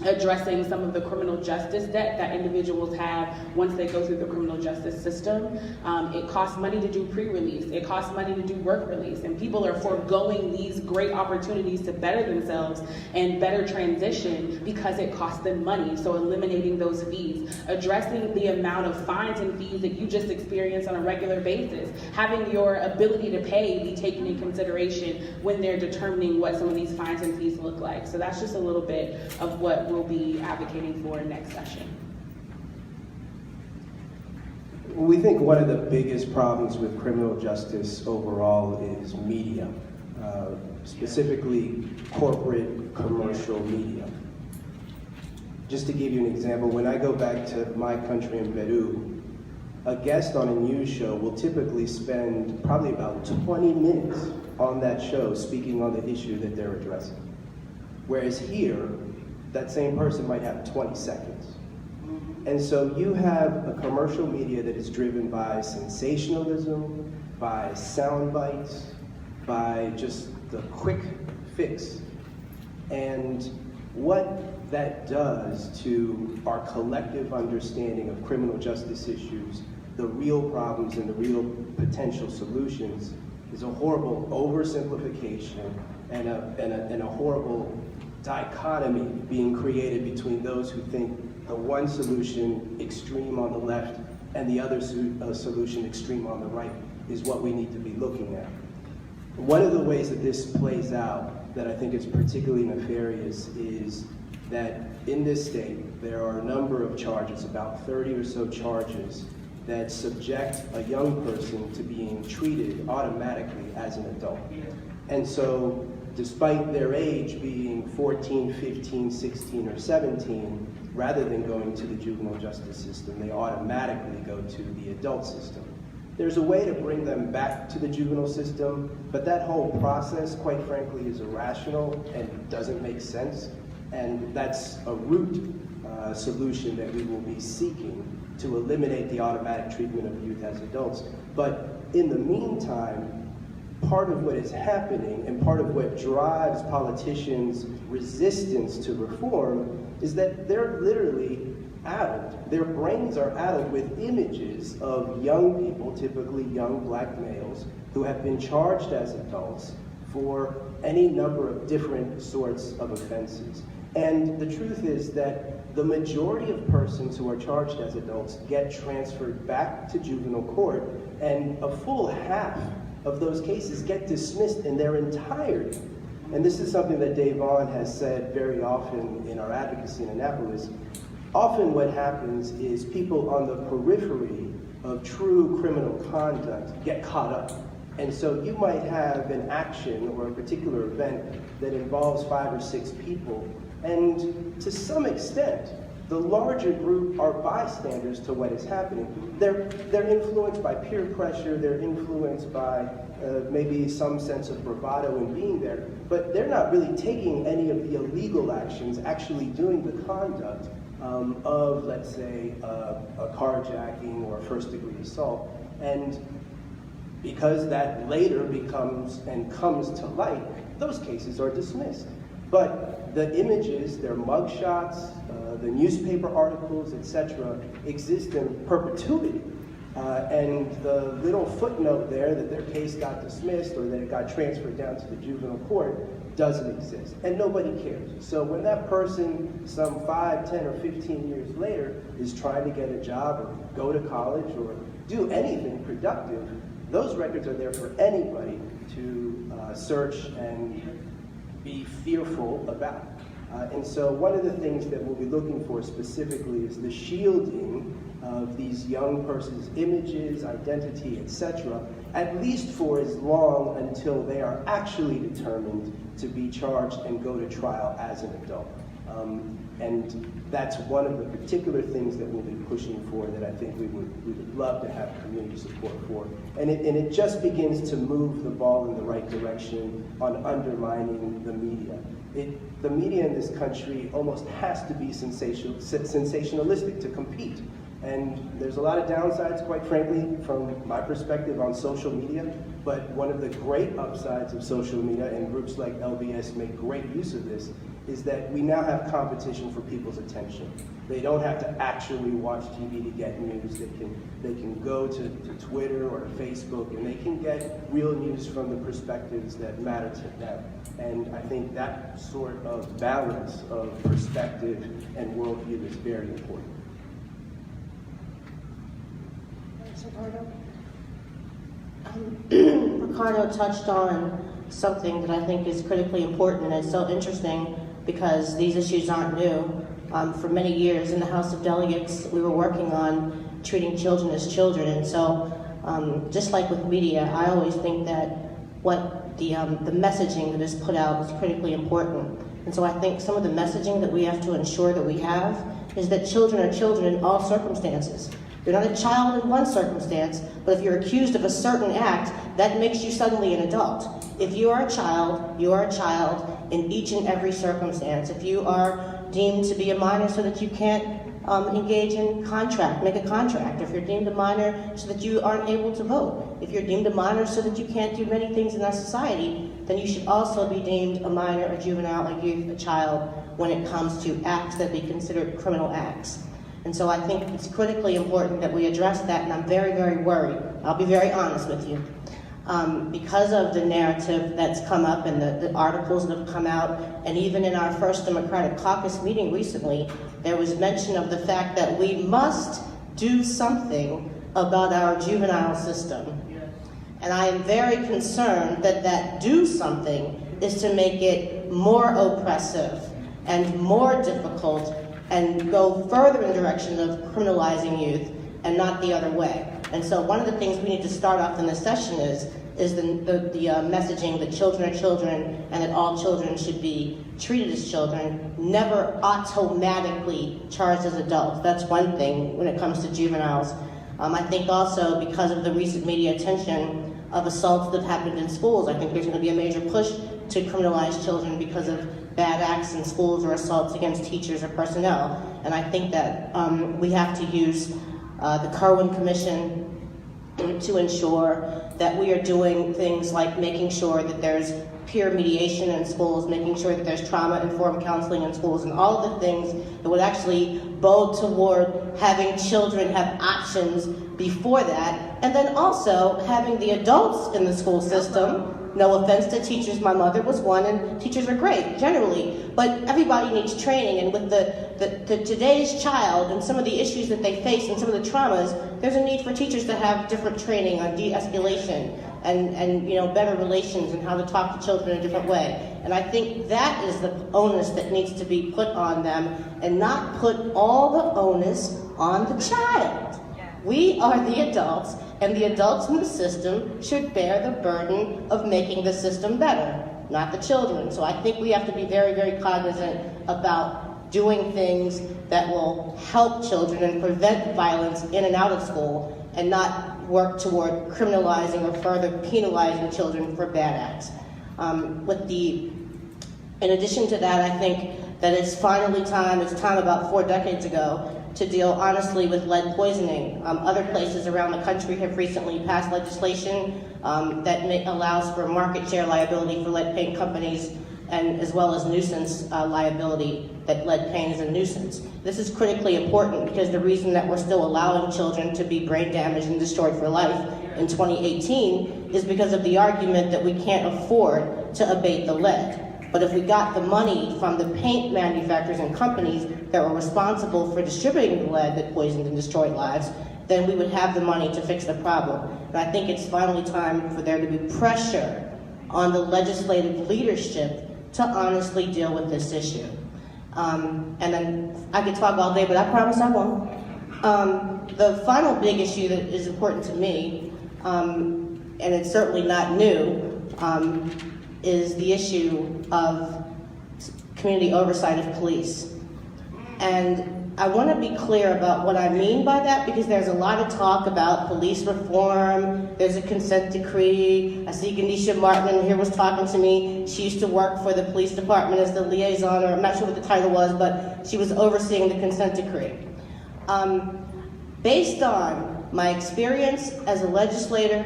Speaker 1: addressing some of the criminal justice debt that individuals have once they go through the criminal justice system. It costs money to do pre-release. It costs money to do work release. And people are foregoing these great opportunities to better themselves and better transition because it costs them money. So eliminating those fees, addressing the amount of fines and fees that you just experience on a regular basis, having your ability to pay be taken in consideration when they're determining what some of these fines and fees look like. So that's just a little bit of what we'll be advocating for next session.
Speaker 5: We think one of the biggest problems with criminal justice overall is media, specifically corporate commercial media. Just to give you an example, when I go back to my country in Peru, a guest on a news show will typically spend probably about 20 minutes on that show speaking on the issue that they're addressing. Whereas here, that same person might have 20 seconds. And so you have a commercial media that is driven by sensationalism, by sound bites, by just the quick fix. And what that does to our collective understanding of criminal justice issues, the real problems and the real potential solutions, is a horrible oversimplification and a horrible dichotomy being created between those who think the one solution extreme on the left and the other solution extreme on the right is what we need to be looking at. One of the ways that this plays out that I think is particularly nefarious is that in this state there are a number of charges, about 30 or so charges, that subject a young person to being treated automatically as an adult. And so despite their age being 14, 15, 16, or 17, rather than going to the juvenile justice system, they automatically go to the adult system. There's a way to bring them back to the juvenile system, but that whole process, quite frankly, is irrational and doesn't make sense. And that's a root solution that we will be seeking to eliminate the automatic treatment of youth as adults. But in the meantime, part of what is happening and part of what drives politicians' resistance to reform is that they're literally addled. Their brains are addled with images of young people, typically young black males, who have been charged as adults for any number of different sorts of offenses. And the truth is that the majority of persons who are charged as adults get transferred back to juvenile court, and a full half of those cases get dismissed in their entirety. And this is something that Davon has said very often in our advocacy in Annapolis. Often what happens is people on the periphery of true criminal conduct get caught up. And so you might have an action or a particular event that involves 5 or 6 people, and to some extent, the larger group are bystanders to what is happening. They're influenced by peer pressure, they're influenced by maybe some sense of bravado in being there, but they're not really taking any of the illegal actions, actually doing the conduct of, let's say, a carjacking or a first-degree assault. And because that later becomes and comes to light, those cases are dismissed. But the images, their mugshots, the newspaper articles, etc., exist in perpetuity. And the little footnote there that their case got dismissed or that it got transferred down to the juvenile court doesn't exist, and nobody cares. So when that person, some 5, 10, or 15 years later, is trying to get a job or go to college or do anything productive, those records are there for anybody to search and be fearful about. And so one of the things that we'll be looking for specifically is the shielding of these young persons' images, identity, etc., at least for as long until they are actually determined to be charged and go to trial as an adult. And that's one of the particular things that we'll be pushing for that I think we would love to have community support for. And it just begins to move the ball in the right direction on undermining the media. The media in this country almost has to be sensationalistic to compete. And there's a lot of downsides, quite frankly, from my perspective on social media, but one of the great upsides of social media, and groups like LBS make great use of this, is that we now have competition for people's attention. They don't have to actually watch TV to get news. They can go to Twitter or to Facebook, and they can get real news from the perspectives that matter to them. And I think that sort of balance of perspective and worldview is very important.
Speaker 6: Ricardo touched on something that I think is critically important, and it's so interesting because these issues aren't new. For many years in the House of Delegates, we were working on treating children as children, and so just like with media, I always think that what the messaging that is put out is critically important. And so I think some of the messaging that we have to ensure that we have is that children are children in all circumstances. You're not a child in one circumstance, but if you're accused of a certain act, that makes you suddenly an adult. If you are a child, you are a child in each and every circumstance. If you are deemed to be a minor so that you can't engage in make a contract. If you're deemed a minor so that you aren't able to vote. If you're deemed a minor so that you can't do many things in our society, then you should also be deemed a minor, a juvenile, a youth, a child when it comes to acts that be considered criminal acts. And so I think it's critically important that we address that, and I'm very, very worried. I'll be very honest with you. Because of the narrative that's come up and the articles that have come out, and even in our first Democratic Caucus meeting recently, there was mention of the fact that we must do something about our juvenile system. And I am very concerned that that do something is to make it more oppressive and more difficult and go further in the direction of criminalizing youth and not the other way. And so one of the things we need to start off in this session is the messaging that children are children and that all children should be treated as children, never automatically charged as adults. That's one thing when it comes to juveniles. I think also because of the recent media attention of assaults that happened in schools, I think there's going to be a major push to criminalize children because of bad acts in schools or assaults against teachers or personnel. And I think that we have to use the Kerwin Commission to to ensure that we are doing things like making sure that there's peer mediation in schools, making sure that there's trauma-informed counseling in schools, and all of the things that would actually bode toward having children have options before that, and then also having the adults in the school system. No offense to teachers, my mother was one, and teachers are great, generally, but everybody needs training, and with the today's child and some of the issues that they face and some of the traumas, there's a need for teachers to have different training on de-escalation and better relations and how to talk to children in a different way. And I think that is the onus that needs to be put on them, and not put all the onus on the child. We are the adults, and the adults in the system should bear the burden of making the system better, not the children. So I think we have to be very, very cognizant about doing things that will help children and prevent violence in and out of school, and not work toward criminalizing or further penalizing children for bad acts. In addition to that, I think that it's time about 4 decades ago, to deal honestly with lead poisoning. Other places around the country have recently passed legislation that allows for market share liability for lead paint companies, and as well as nuisance liability, that lead paint is a nuisance. This is critically important because the reason that we're still allowing children to be brain damaged and destroyed for life in 2018 is because of the argument that we can't afford to abate the lead. But if we got the money from the paint manufacturers and companies that were responsible for distributing the lead that poisoned and destroyed lives, then we would have the money to fix the problem. And I think it's finally time for there to be pressure on the legislative leadership to honestly deal with this issue. And then I could talk all day, but I promise I won't. The final big issue that is important to me, and it's certainly not new, is the issue of community oversight of police. And I want to be clear about what I mean by that, because there's a lot of talk about police reform, there's a consent decree. I see Ganesha Martin here was talking to me. She used to work for the police department as the liaison, or I'm not sure what the title was, but she was overseeing the consent decree. Based on my experience as a legislator,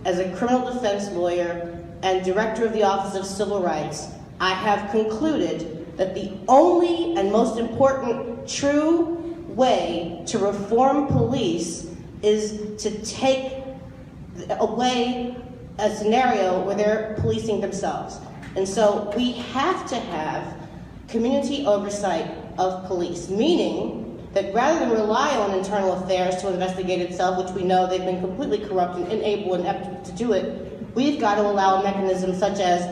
Speaker 6: as a criminal defense lawyer, and director of the Office of Civil Rights, I have concluded that the only and most important true way to reform police is to take away a scenario where they're policing themselves. And so we have to have community oversight of police, meaning that rather than rely on internal affairs to investigate itself, which we know they've been completely corrupt and unable and inept to do it, we've got to allow mechanisms such as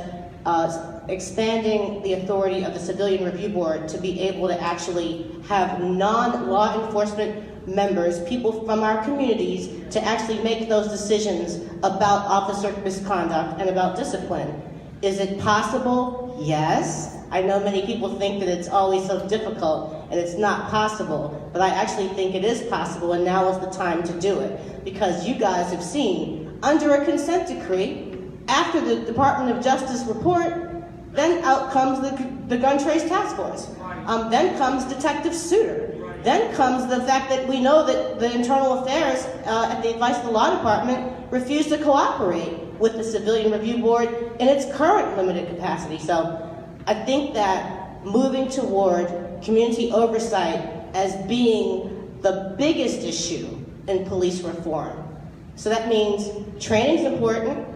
Speaker 6: expanding the authority of the Civilian Review Board to be able to actually have non-law enforcement members, people from our communities, to actually make those decisions about officer misconduct and about discipline. Is it possible? Yes. I know many people think that it's always so difficult and it's not possible, but I actually think it is possible, and now is the time to do it. Because you guys have seen, under a consent decree, after the Department of Justice report, then out comes the gun trace task force. Then comes Detective Souter. Then comes the fact that we know that the internal affairs at the advice of the law department refused to cooperate with the Civilian Review Board in its current limited capacity. So I think that moving toward community oversight as being the biggest issue in police reform. So that means training is important,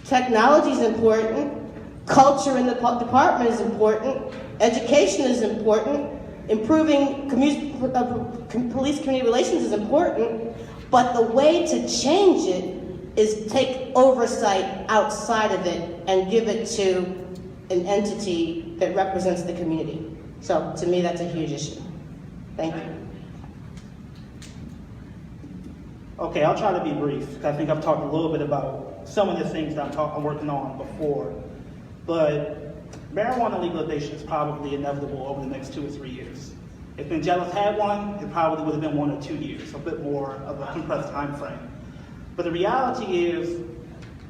Speaker 6: technology is important, culture in the department is important, education is important, improving police community relations is important, but the way to change it is take oversight outside of it and give it to an entity that represents the community. So to me, that's a huge issue. Thank you.
Speaker 2: Okay, I'll try to be brief. I think I've talked a little bit about some of the things that I'm working on before, but marijuana legalization is probably inevitable over the next 2 or 3 years. If Vangelis had one, it probably would have been 1 or 2 years, a bit more of a compressed time frame. But the reality is,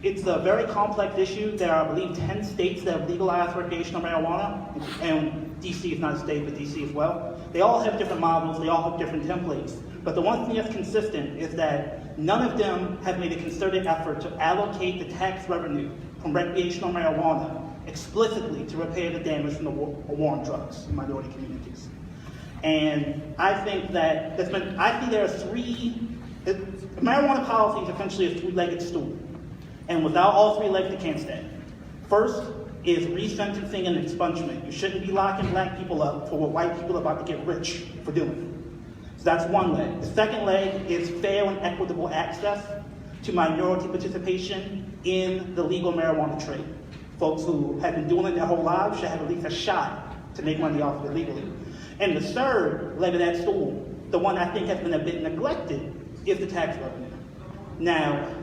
Speaker 2: it's a very complex issue. There are, I believe, 10 states that have legalized recreational marijuana, and DC is not a state, but DC as well. They all have different models, they all have different templates. But the one thing that's consistent is that none of them have made a concerted effort to allocate the tax revenue from recreational marijuana explicitly to repair the damage from the war on drugs in minority communities. And I think that there are marijuana policy is essentially a three-legged stool. And without all three legs, it can't stand. First is resentencing and expungement. You shouldn't be locking black people up for what white people are about to get rich for doing. So that's one leg. The second leg is fair and equitable access to minority participation in the legal marijuana trade. Folks who have been doing it their whole lives should have at least a shot to make money off of it legally. And the third leg of that stool, the one I think has been a bit neglected, is the tax revenue. Now,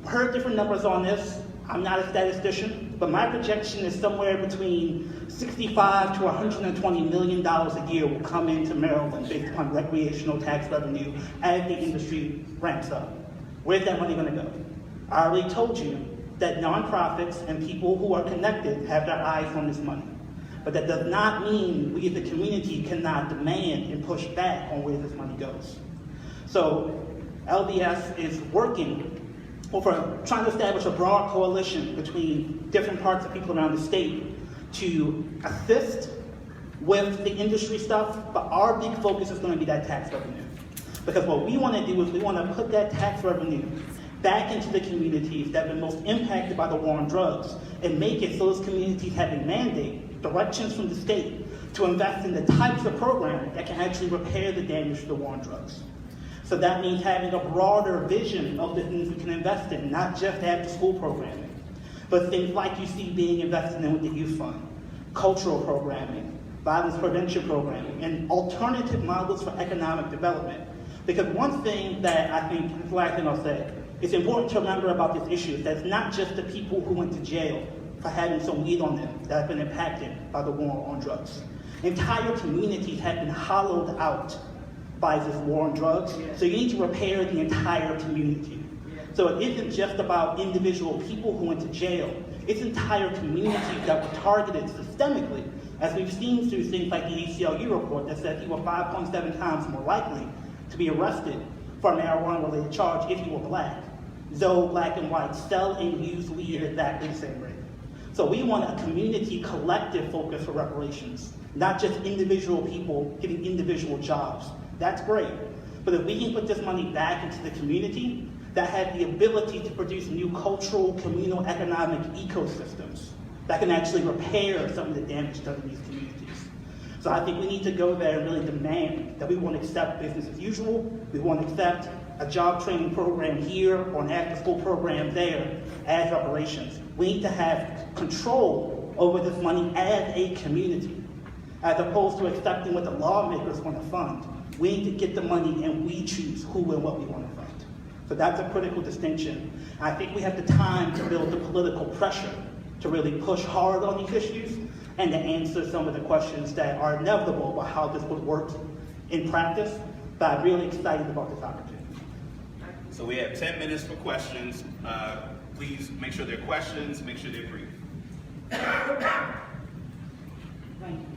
Speaker 2: I've heard different numbers on this. I'm not a statistician, but my projection is somewhere between $65 to $120 million a year will come into Maryland based upon recreational tax revenue as the industry ramps up. Where's that money going to go? I already told you that nonprofits and people who are connected have their eyes on this money. But that does not mean we as a community cannot demand and push back on where this money goes. So LDS is working trying to establish a broad coalition between different parts of people around the state to assist with the industry stuff, but our big focus is going to be that tax revenue. Because what we want to do is we want to put that tax revenue back into the communities that have been most impacted by the war on drugs and make it so those communities have a mandate, directions from the state, to invest in the types of programs that can actually repair the damage to the war on drugs. So that means having a broader vision of the things we can invest in, not just after-school programming, but things like you see being invested in with the Youth Fund, cultural programming, violence prevention programming, and alternative models for economic development. Because one thing that I think, this is the last thing I'll say, it's important to remember about this issue is that it's not just the people who went to jail for having some weed on them that have been impacted by the war on drugs. Entire communities have been hollowed out by this war on drugs, so you need to repair the entire community. So it isn't just about individual people who went to jail, it's entire communities that were targeted systemically, as we've seen through things like the ACLU report that said you were 5.7 times more likely to be arrested for a marijuana-related charge if you were black, though black and white sell and use weed at exactly the same rate. So we want a community collective focus for reparations, not just individual people getting individual jobs. That's great, but if we can put this money back into the community that have the ability to produce new cultural, communal, economic ecosystems that can actually repair some of the damage done in these communities. So I think we need to go there and really demand that we won't accept business as usual, we won't accept a job training program here or an after-school program there as reparations. We need to have control over this money as a community, as opposed to accepting what the lawmakers want to fund. We need to get the money and we choose who and what we want to fund. So that's a critical distinction. I think we have the time to build the political pressure to really push hard on these issues and to answer some of the questions that are inevitable about how this would work in practice. But I'm really excited about this opportunity.
Speaker 4: So we have 10 minutes for questions. Please make sure they're questions, make sure they're brief.
Speaker 7: Thank you.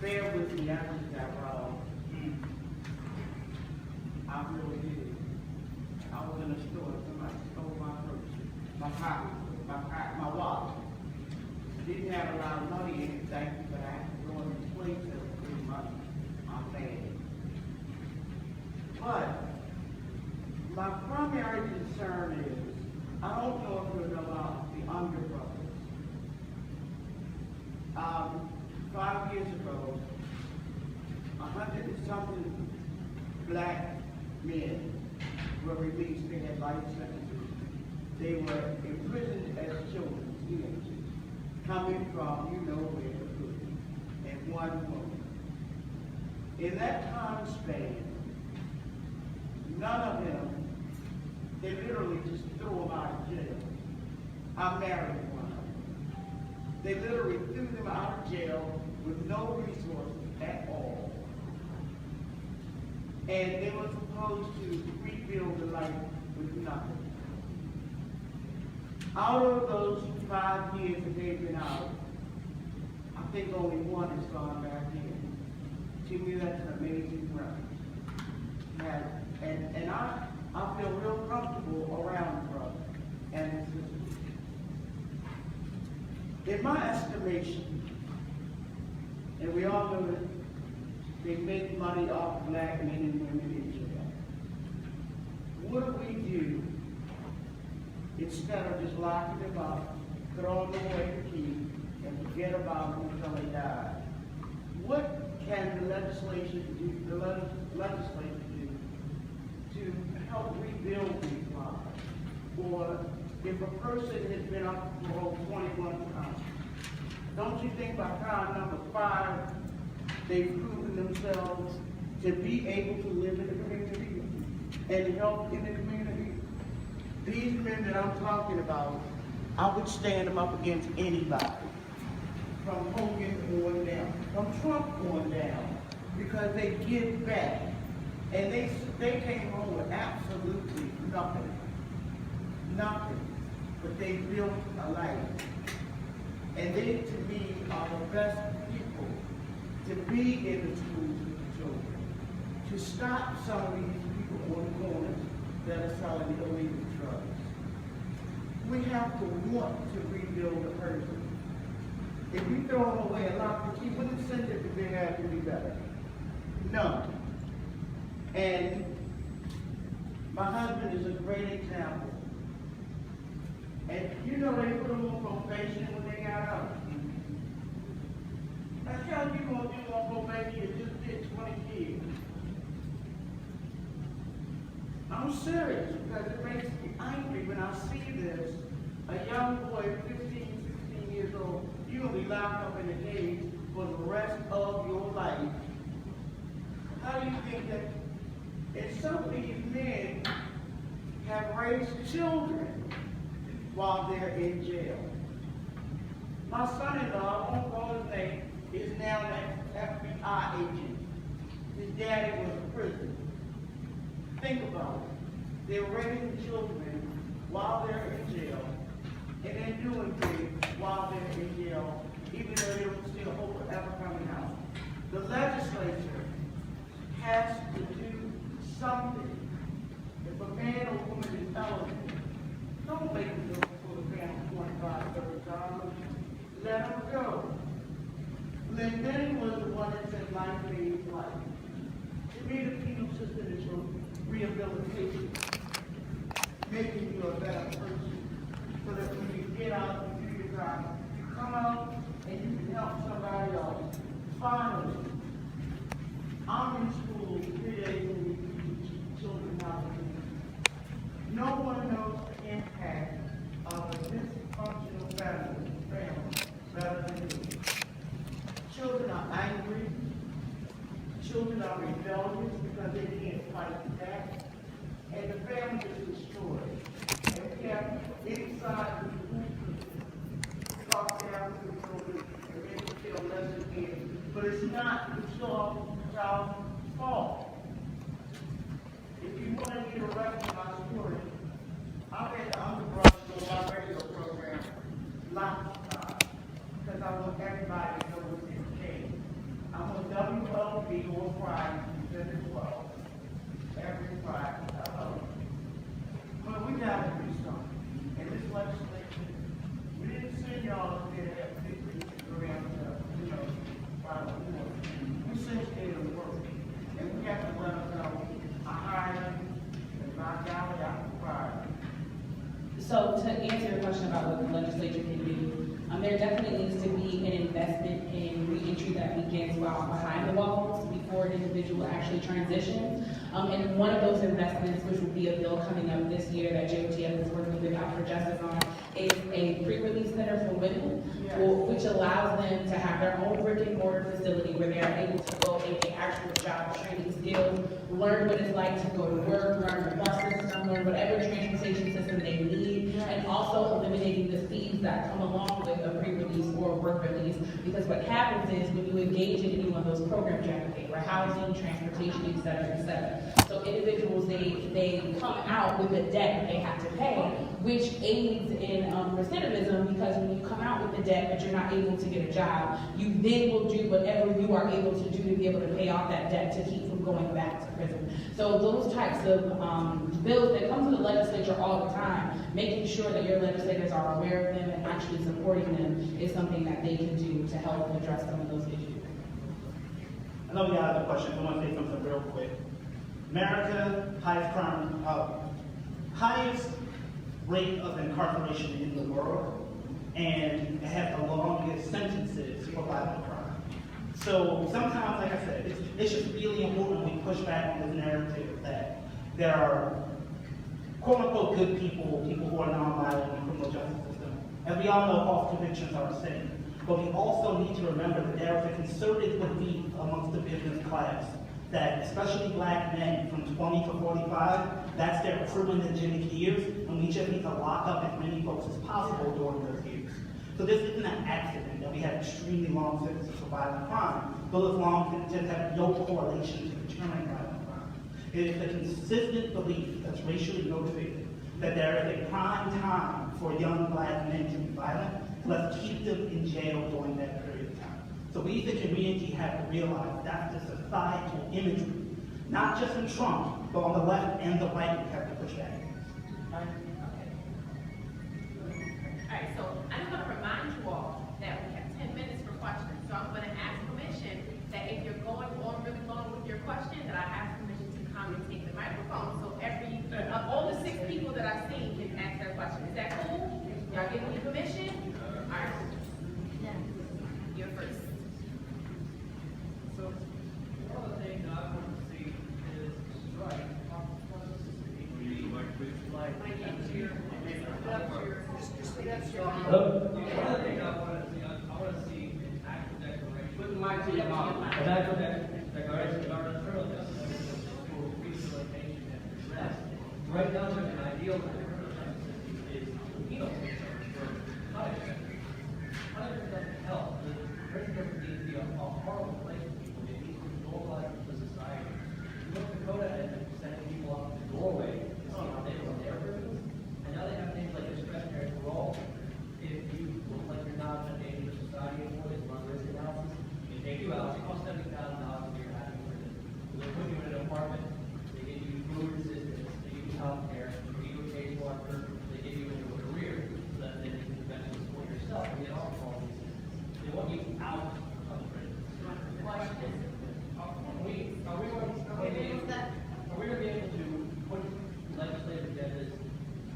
Speaker 7: Bear with me, I just got wrong. I really did. I was in a store, somebody stole my purse, my wallet. Didn't have a lot of money in it, thank you, but I had to go in the place that was pretty much I'm bad. But my primary concern is, I don't know if you know about the Under Brothers. 5 years ago, 100 and something black men were released. They had life sentences. They were imprisoned as children, teenagers, coming from you know where to put, and one woman. In that time span, none of them, they literally just threw them out of jail. I married one of them. They literally threw them out of jail with no resources at all. And they were supposed to rebuild the life with nothing. Out of those 5 years that they've been out, I think only one has gone back in. To me, that's an amazing record. have, and I feel real comfortable around brother and his sisters. In my estimation, and we all know that they make money off black men and women in jail. What do we do instead of just locking them up, throwing them away the key, and forget about them until they die? What can the legislature do to help rebuild these lives? Or if a person has been up for parole 21 times, don't you think by time number 5, they've proven themselves to be able to live in the community and help in the community? These men that I'm talking about, I would stand them up against anybody. From Hogan going down, from Trump going down, because they give back. And they came home with absolutely nothing. Nothing. But they built a life. And they, to me, are the best people to be in the schools with the children, to stop some of these people on the corners that are selling illegal drugs. We have to want to rebuild a person. If we throw them away and lock the key, what incentive do they have to be better? None. And my husband is a great example. And you know they put them on probation when they got out. That's how you gonna do on probation, you just did 20 years. I'm serious, because it makes me angry when I see this. A young boy, 15, 16 years old, you're gonna be locked up in a cage for the rest of your life. How do you think that? And some of these men have raised children while they're in jail. My son-in-law, I won't call his name, is now an FBI agent. His daddy was in prison. Think about it. They're raising children while they're in jail, and they're doing things while they're in jail, even though they don't still hope of ever coming out. The legislature has to do something. If a man or woman is eligible, don't make them go for the family $25, $30. Let them go. Lyndon was the one that said life means life. To me, the penal system is for rehabilitation, making you a better person, so that when you get out and do your time, you come out and you can help somebody else. Finally, I'm in school 3 days a week teaching children how to read. No one knows the impact of a dysfunctional family better than me. Children are angry. Children are rebellious because they can't fight back. And the family is destroyed. And we have inside the school system talk down to the children and make them feel less than. But it's not the child's fault. If you want to hear the rest of my story, I've had the undergraduate my radio program lots of times because I want everybody to know what's in the case. I'm on WLB on Friday, 10 to 12, every Friday. But we got to do something. And this legislation, we didn't send y'all to get that victory around we sent you to work. And we have to let them know I hired them, and my golly, I provide.
Speaker 1: So to answer your question about what the legislature can do, there definitely needs to be an investment in reentry that begins while behind the walls before an individual actually transitions. And one of those investments, which will be a bill coming up this year that JOTF is working with Out for Justice on, is a pre-release center for women, which allows them to have their own brick and mortar facility where they are able to go and get actual job training skills, learn what it's like to go to work, learn the bus system, learn whatever transportation system they need, and also eliminating the fees that come along with a pre-release or a work release. Because what happens is when you engage in any one of those programs, you have to pay for housing, transportation, et cetera, et cetera. So individuals, they come out with a debt that they have to pay, which aids in recidivism, because when you come out with the debt but you're not able to get a job, you then will do whatever you are able to do to be able to pay off that debt to keep from going back to prison. So those types of bills that come to the legislature all the time, making sure that your legislators are aware of them and actually supporting them is something that they can do to help address some of those issues.
Speaker 2: I know we got other questions. I want to say something real quick. America, highest rate of incarceration in the world, and it has the longest sentences for violent crime. So sometimes, like I said, it's just really important we push back on this narrative that there are quote-unquote good people, people who are nonviolent in the criminal justice system. And we all know false convictions are a sin. But we also need to remember that there is a concerted belief amongst the business class that especially black men from 20 to 45, that's their criminogenic years, and we just need to lock up as many folks as possible during those years. So this isn't an accident that we have extremely long sentences for violent crime. Those long sentences have no correlation to determining violent crime. It is a consistent belief that's racially motivated that there is a prime time for young black men to be violent. Let's keep them in jail during that period of time. So we, the community, have to realize that's the societal imagery, not just in Trump, but on the left and the right, we have to push back against.
Speaker 8: All right, so I'm going to remind you all that we have 10 minutes for questions. So I'm going to ask permission that if you're going on really long with your question, that I have permission to come and take the microphone. So all the 6 people that I've seen can ask their question. Is that cool? Y'all giving me permission? All right. You're first.
Speaker 9: So, one of the things I want to see is strike. One of the things I want to see is actual declaration. Put the mic to your mouth. An actual declaration of our internal justice for rehabilitation and rest. Right now, there's an ideal for the criminal justice system is penal system for punishment. Punishment doesn't help. The prison doesn't need to be a horrible place for people. It needs to normalize the society. North Dakota has been sending people up to the doorway to see how they run their prisons, and now they have things like discretionary parole. If you look like you're not a danger to society anymore, they run risk analysis. They take you out. It costs $70,000 a year out of prison. They put you in an apartment. They give you food assistance. They give you health care. They give you a caseworker. They give you into a career so that then you can eventually support yourself and get off all these things. They want you out of the prison. Are we going to be able to put legislative agendas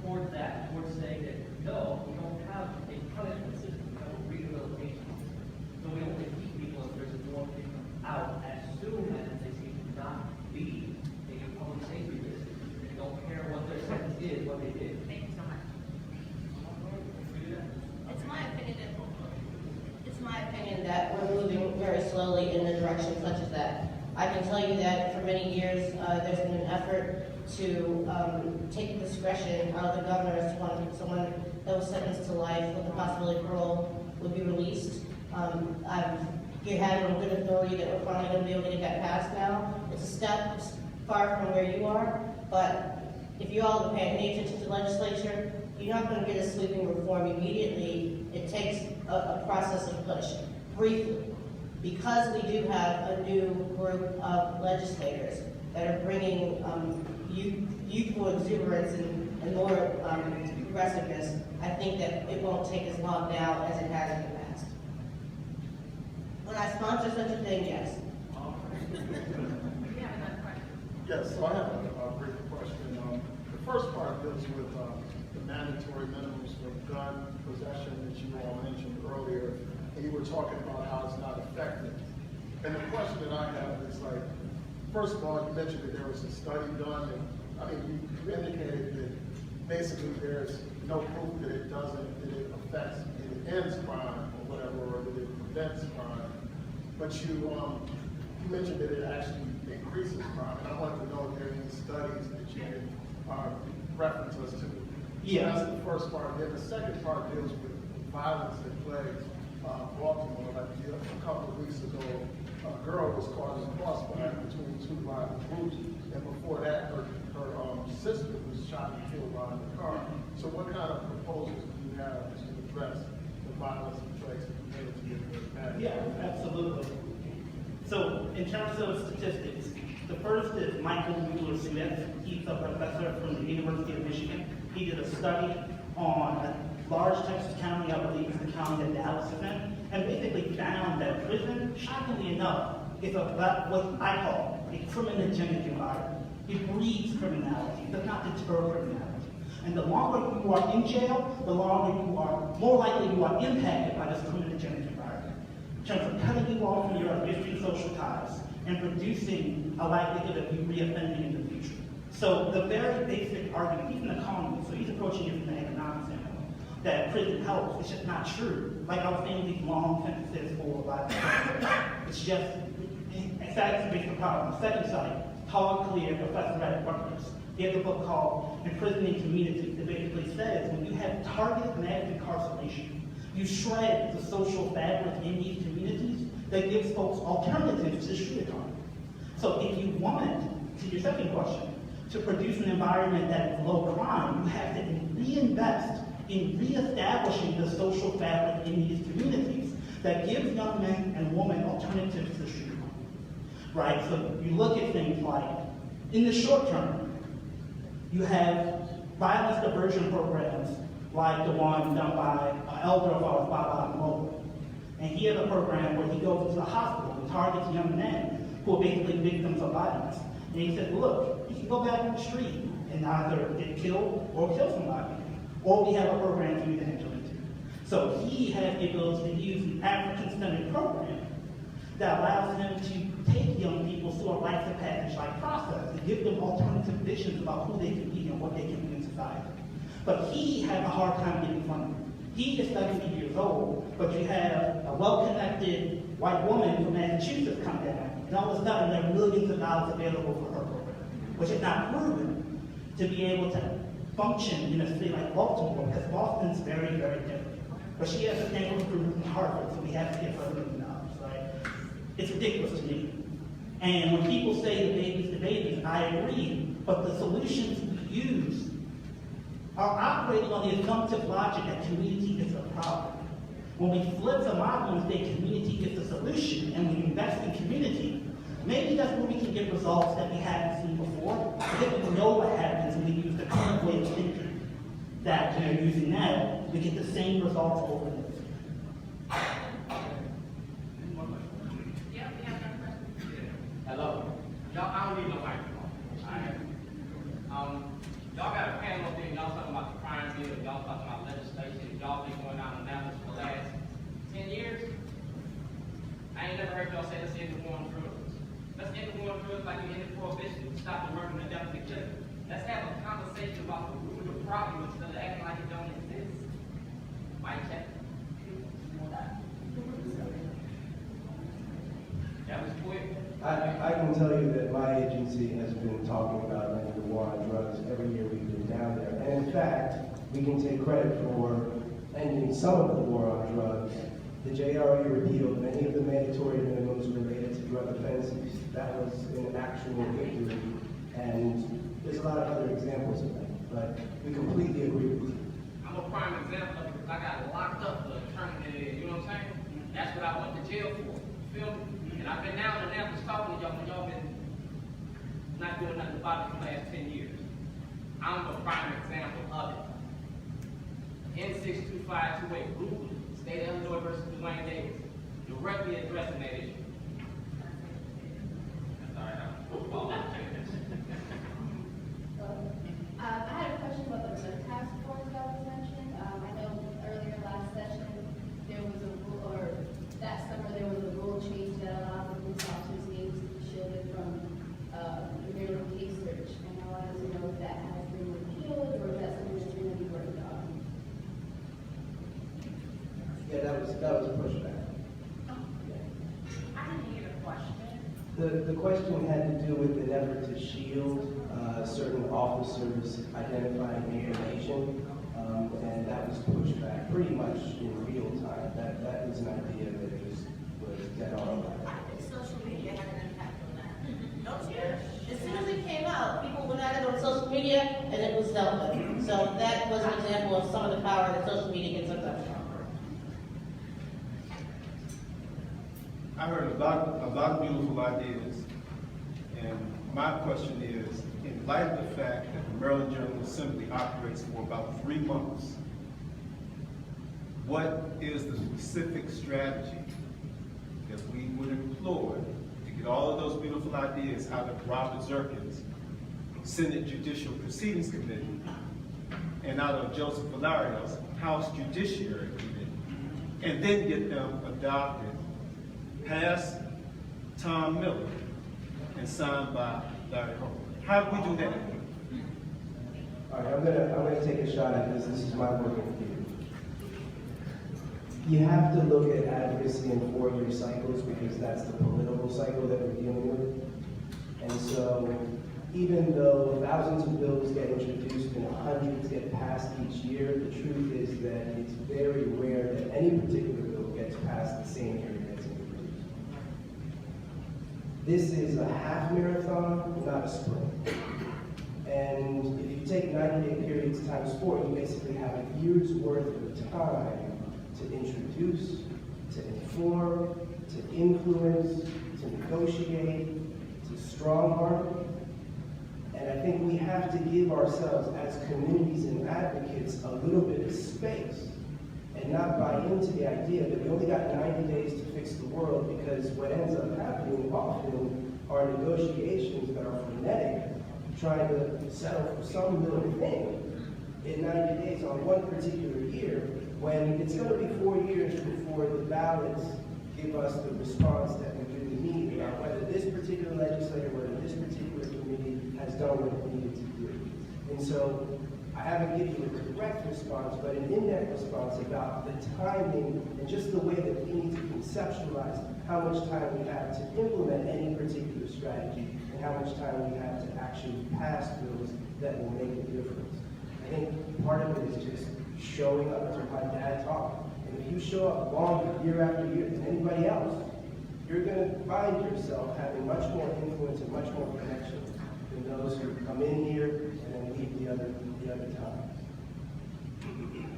Speaker 9: towards that, towards saying that no, we don't have a punishment system, we have a rehabilitation system. So we only keep people in prison, we want to kick them out as soon as they seem to not be a public safety risk. They don't care what their sentence is, what they did.
Speaker 8: Thank you so much.
Speaker 6: It's my opinion that we're moving very slowly in a direction such as that. I can tell you that for many years, there's been an effort to take discretion out of the governor as to when someone that was sentenced to life with the possibility of parole would be released. I've had on good authority that we're finally going to be able to get that passed now. It's a step far from where you are, but if you all pay any attention to the legislature, you're not going to get a sweeping reform immediately. It takes a process of push, briefly. Because we do have a new group of legislators that are bringing youthful exuberance and more progressiveness, I think that it won't take as long now as it has in the past. When I sponsor such a thing, yes.
Speaker 8: We have another question.
Speaker 10: Yes, so I have a brief question. The first part deals with the mandatory minimums for gun possession that you all mentioned earlier, and you were talking about how it's not effective. And the question that I have is like, first of all, you mentioned that there was a study done, and I mean, you indicated that basically there's no proof that it affects, it ends crime or whatever, or that it prevents crime. But you mentioned that it actually increases crime, and I wanted to know if there are any studies that you can reference us to.
Speaker 2: Yeah.
Speaker 10: So that's the first part. Then the second part deals with violence that plagues Baltimore. Like a couple of weeks ago, a girl was caught in a crossfire between 2 rival groups, and before that, her sister was shot and killed by the car. So what kind of proposals do you have to address the violence that plagues the community in this matter?
Speaker 2: Yeah, absolutely. So in terms of statistics, the first is Michael Mueller-Smith. He's a professor from the University of Michigan. He did a study on a large Texas county, I believe it's the county that Dallas is in, and basically found that prison, shockingly enough, is what I call a criminogenic environment. It breeds criminality, it does not deter criminality. And the longer you are in jail, the more likely you are impacted by this criminogenic environment. In terms of cutting you off from your existing social ties and producing a likelihood of you reoffending in the future. So the very basic argument, he's an economist, so he's approaching it from the economic standpoint, that prison helps, it's just not true. Like I was saying, these long sentences for life. It's just, exacerbates the problem. The second site, Todd Clear, professor at Rutgers, he has a book called Imprisoning Communities that basically says when you have targeted mass incarceration, you shred the social fabric in these communities that gives folks alternatives to the street economy. So if you want, to your second question, to produce an environment that is low crime, you have to reinvest in reestablishing the social fabric in these communities that gives young men and women alternatives to the street economy. Right? So you look at things like, in the short term, you have violence diversion programs like the one done by elder of ours, Bob Mobile. And he has a program where he goes into the hospital and targets young men who are basically victims of violence. And he said, look, you can go back on the street and either get killed or kill somebody. Or we have a program for you to enter into. So he has the ability to use an African-centered program that allows him to take young people through a rites of passage-like process to give them alternative visions about who they can be and what they can be in society. But he had a hard time getting funding. He is 70 years old, but you have a well-connected white woman from Massachusetts come down, and all of a sudden there are millions of dollars available for her program, which is not proven to be able to function in a city like Baltimore, because Boston's very, very different. But she has a Stanford from Harvard, so we have to give her $1 million, right? It's ridiculous to me. And when people say the babies, I agree, but the solutions we use are operating on the assumptive logic that community is the problem. When we flip the model and say community is the solution, and we invest in community, maybe that's where we can get results that we haven't seen before. Because we know what happens when we use the current way of thinking that we're using now, we get the same results over and over.
Speaker 8: Yeah, we have another question.
Speaker 9: Hello. Y'all, I don't need no microphone. Alright. Y'all got a panel thing, y'all talking about the crime bill, y'all talking about legislation, y'all been going on Annapolis for the last 10 years. I ain't never heard y'all say let's end the war on drugs. Let's end the war on drugs like we ended prohibition, stop the murder and the death of the killer. Let's have a conversation about the root of the problem instead of acting like it don't exist. Mic check. That was quick.
Speaker 5: I can tell you that my agency has been talking about ending the war on drugs every year we've been down there. And in fact, we can take credit for ending some of the war on drugs. The JRE repealed many of the mandatory minimums related to drug offenses. That was an actual victory. And there's a lot of other examples of that. But we completely agree with you.
Speaker 9: I'm a prime example of it because I got locked up for turning, you know what I'm saying? That's what I went to jail for. Feel me? And I've been down in Annapolis talking to y'all when y'all been not doing nothing about it for the last 10 years. I'm a prime example of it. N62528, Google it. State of Illinois versus Dwayne Davis. Directly addressing that issue. That's all right. I'll
Speaker 11: I had a question about the task force that was mentioned. I know earlier last session, there was a rule, or that summer there was a rule change that allowed the police officers' names to be shielded from the Maryland case search. And I wanted to know if that has been repealed or if that's something that's going to be worked on.
Speaker 5: Yeah, that was a pushback.
Speaker 8: I didn't hear the question.
Speaker 5: The question had to do with an effort to shield certain officers identifying information, and that was pushed back pretty much in real time. That was an idea that just was dead on.
Speaker 6: Social media had an impact on that. Don't you? As soon as it came out, people went at it on social media and it was dealt with. So that was an example of some of the power that social media can sometimes have.
Speaker 12: I heard a lot of beautiful ideas, and My question is, in light of the fact that the Maryland General Assembly operates for about 3 months, what is the specific strategy that we would employ to get all of those beautiful ideas out of Robert Zirkin's Senate Judicial Proceedings Committee and out of Joseph Valario's House Judiciary Committee, and then get them adopted, passed Tom Miller, and signed by Larry Holt? How do we do that?
Speaker 5: All right, I'm gonna take a shot at this. This is my working view. You have to look at advocacy in 4-year cycles because that's the political cycle that we're dealing with. And so, even though thousands of bills get introduced and hundreds get passed each year, the truth is that it's very rare that any particular bill gets passed the same year it gets introduced. This is a half marathon, not a sprint. And if you take 90-day periods times 4, you basically have a year's worth of time to introduce, to inform, to influence, to negotiate, to strong-arm. And I think we have to give ourselves, as communities and advocates, a little bit of space and not buy into the idea that we only got 90 days to fix the world, because what ends up happening often are negotiations that are frenetic, trying to settle for some little thing in 90 days on one particular year, when it's going to be 4 years before the ballots give us the response that we really need about whether this particular legislator, whether this particular committee has done what it needed to do. And so I haven't given you a correct response, but an in-depth response about the timing and just the way that we need to conceptualize how much time we have to implement any particular strategy and how much time we have to actually pass bills that will make a difference. I think part of it is just showing up to my dad talk. And if you show up longer year after year than anybody else, you're going to find yourself having much more influence and much more connection than those who come in here and then leave the other time.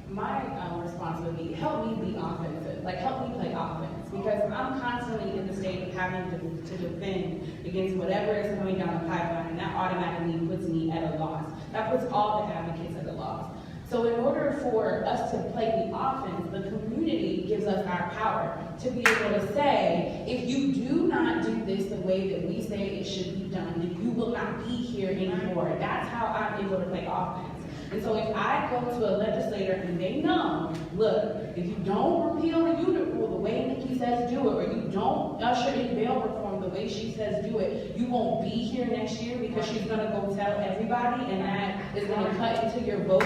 Speaker 1: My response would be, help me be offensive, like help me play offense, because I'm constantly in the state of having to defend against whatever is coming down the pipeline, and that automatically puts me at a loss. That puts all the advocates at a loss. So in order for us to play the offense, the community gives us our power to be able to say, if you do not do this the way that we say it should be done, then you will not be here anymore. That's how I'm able to play offense. And so if I go to a legislator and they know, look, if you don't repeal the unit rule the way Nikki says do it, or you don't usher in bail reform the way she says do it, you won't be here next year because she's gonna go tell everybody, and that is gonna cut into your votes.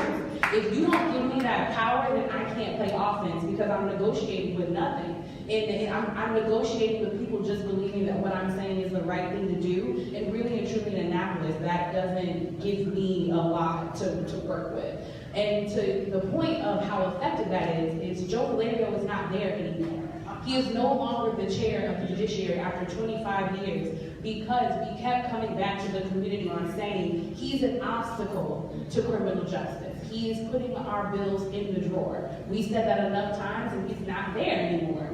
Speaker 1: If you don't give me that power, then I can't play offense because I'm negotiating with nothing. And I'm negotiating with people just believing that what I'm saying is the right thing to do. And really and truly in Annapolis, that doesn't give me a lot to work with. And to the point of how effective that is Joe Valerio is not there anymore. He is no longer the chair of the judiciary after 25 years because we kept coming back to the community on saying he's an obstacle to criminal justice. He is putting our bills in the drawer. We said that enough times and he's not there anymore.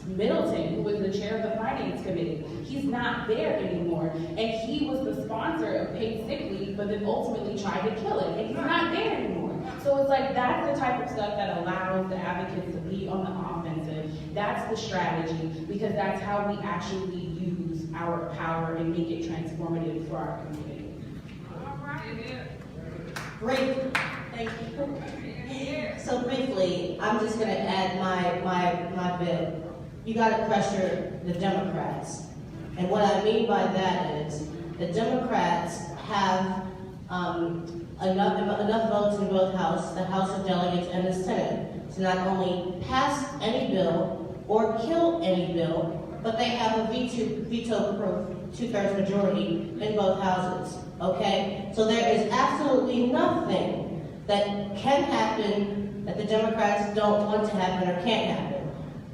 Speaker 1: Middleton, who was the chair of the finance committee, he's not there anymore. And he was the sponsor of paid sick leave, but then ultimately tried to kill it. And he's not there anymore. So it's like, that's the type of stuff that allows the advocates to be on the offensive. That's the strategy, because that's how we actually use our power and make it transformative for our community.
Speaker 8: All right.
Speaker 6: Great, thank you. So briefly, I'm just gonna add my bit. You gotta pressure the Democrats. And what I mean by that is, the Democrats have enough votes in both the House of Delegates and the Senate to not only pass any bill or kill any bill, but they have a veto-proof 2/3 majority in both houses, okay? So there is absolutely nothing that can happen that the Democrats don't want to happen or can't happen.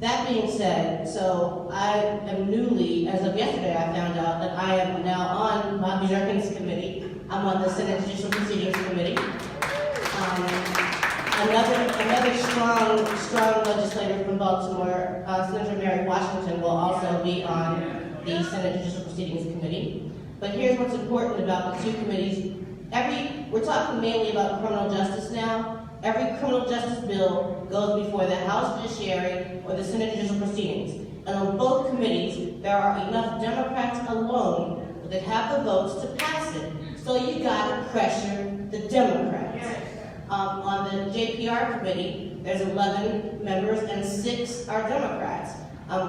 Speaker 6: That being said, so I am newly, as of yesterday, I found out that I am now on Bobby Jerkins' committee. I'm on the Senate Judicial Proceedings Committee. Another strong legislator from Baltimore, Senator Mary Washington, will also be on the Senate Judicial Proceedings Committee. But here's what's important about the two committees. We're talking mainly about criminal justice now. Every criminal justice bill goes before the House Judiciary or the Senate Judicial Proceedings. And on both committees, there are enough Democrats alone that have the votes to pass it. So you gotta pressure the Democrats. On the JPR committee, there's 11 members and 6 are Democrats.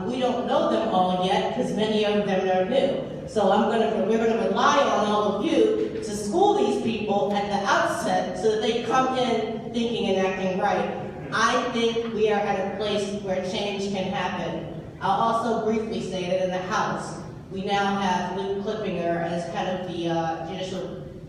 Speaker 6: We don't know them all yet because many of them are new. So we're gonna rely on all of you to school these people at the outset so that they come in thinking and acting right. I think we are at a place where change can happen. I'll also briefly say that in the House, we now have Luke Clippinger as head of the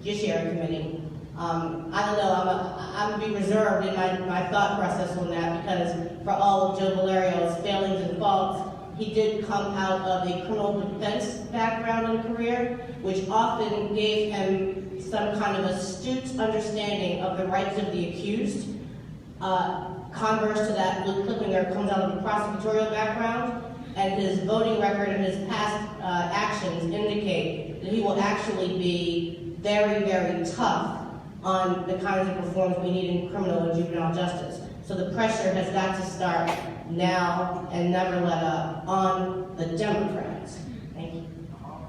Speaker 6: Judiciary Committee. I don't know, I'm gonna be reserved in my thought process on that because for all of Joe Valerio's failings and faults, he did come out of a criminal defense background and career, which often gave him some kind of astute understanding of the rights of the accused. Converse to that, Luke Clippinger comes out of a prosecutorial background, and his voting record and his past actions indicate that he will actually be very, very tough on the kinds of reforms we need in criminal and juvenile justice. So the pressure has got to start now and never let up on the Democrats. Thank you.
Speaker 8: All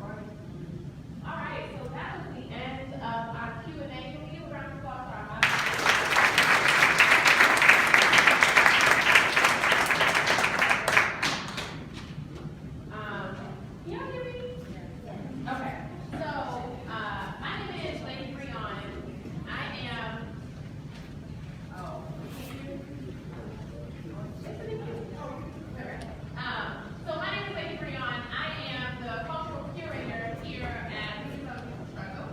Speaker 8: right, so that was the end of our Q&A. Can we give a round of applause for our can y'all hear me? Okay, so my name is Lady Breon. I am, so my name is Lady Breon. I am the cultural curator here at Struggle.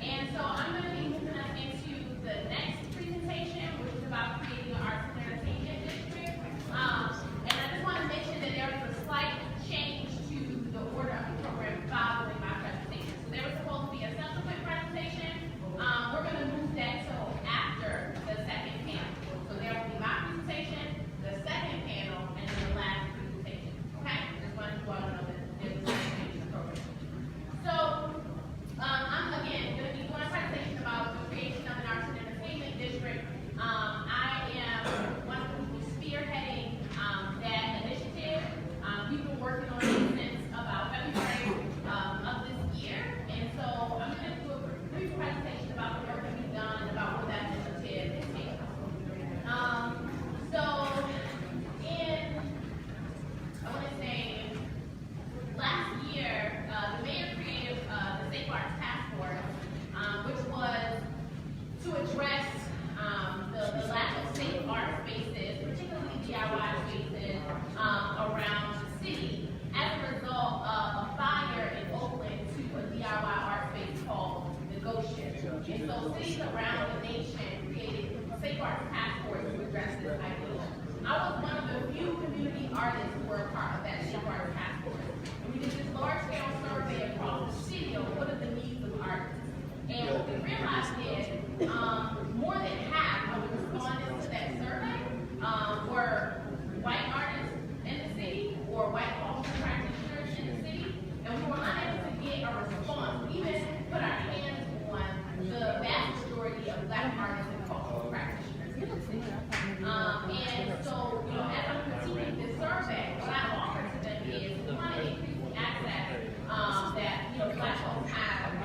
Speaker 8: And so I'm going to be moving us into the next presentation, which is about creating an arts and entertainment district. And I just want to mention that there is a slight change to the order of the program following my presentation. So there was supposed to be a subsequent presentation. We're going to move that till after the second panel. So there will be my presentation, the second panel, and then the last presentation. Okay? Just wanted you all to know that there's a slight change in the program. So I'm again going to be doing a presentation about the creation of an arts and entertainment district. I am one of the people spearheading that initiative. We've been working on it since about February of this year, and so I'm going to do a brief presentation about the work that we've done and about what that initiative is taking. So I want to say last year, the mayor created the Safe Arts Task Force, which was to address the lack of safe art spaces, particularly DIY spaces, around the city as a result of a fire in Oakland to a DIY art space called the Ghost Ship. And so cities around the nation created a Safe Arts Task Force to address this idea. I was one of the few community artists who were a part of that Safe Arts Task Force. And we did this large-scale survey across the city of what are the needs of artists. And what we realized is more than half of the respondents to that survey were white artists in the city or white cultural practitioners in the city. And we were unable to get a response, even put our hands on the vast majority of black artists and cultural practitioners in the city. And so, as I'm critiquing this survey, what I offer to them is we want to increase the access that black folks have to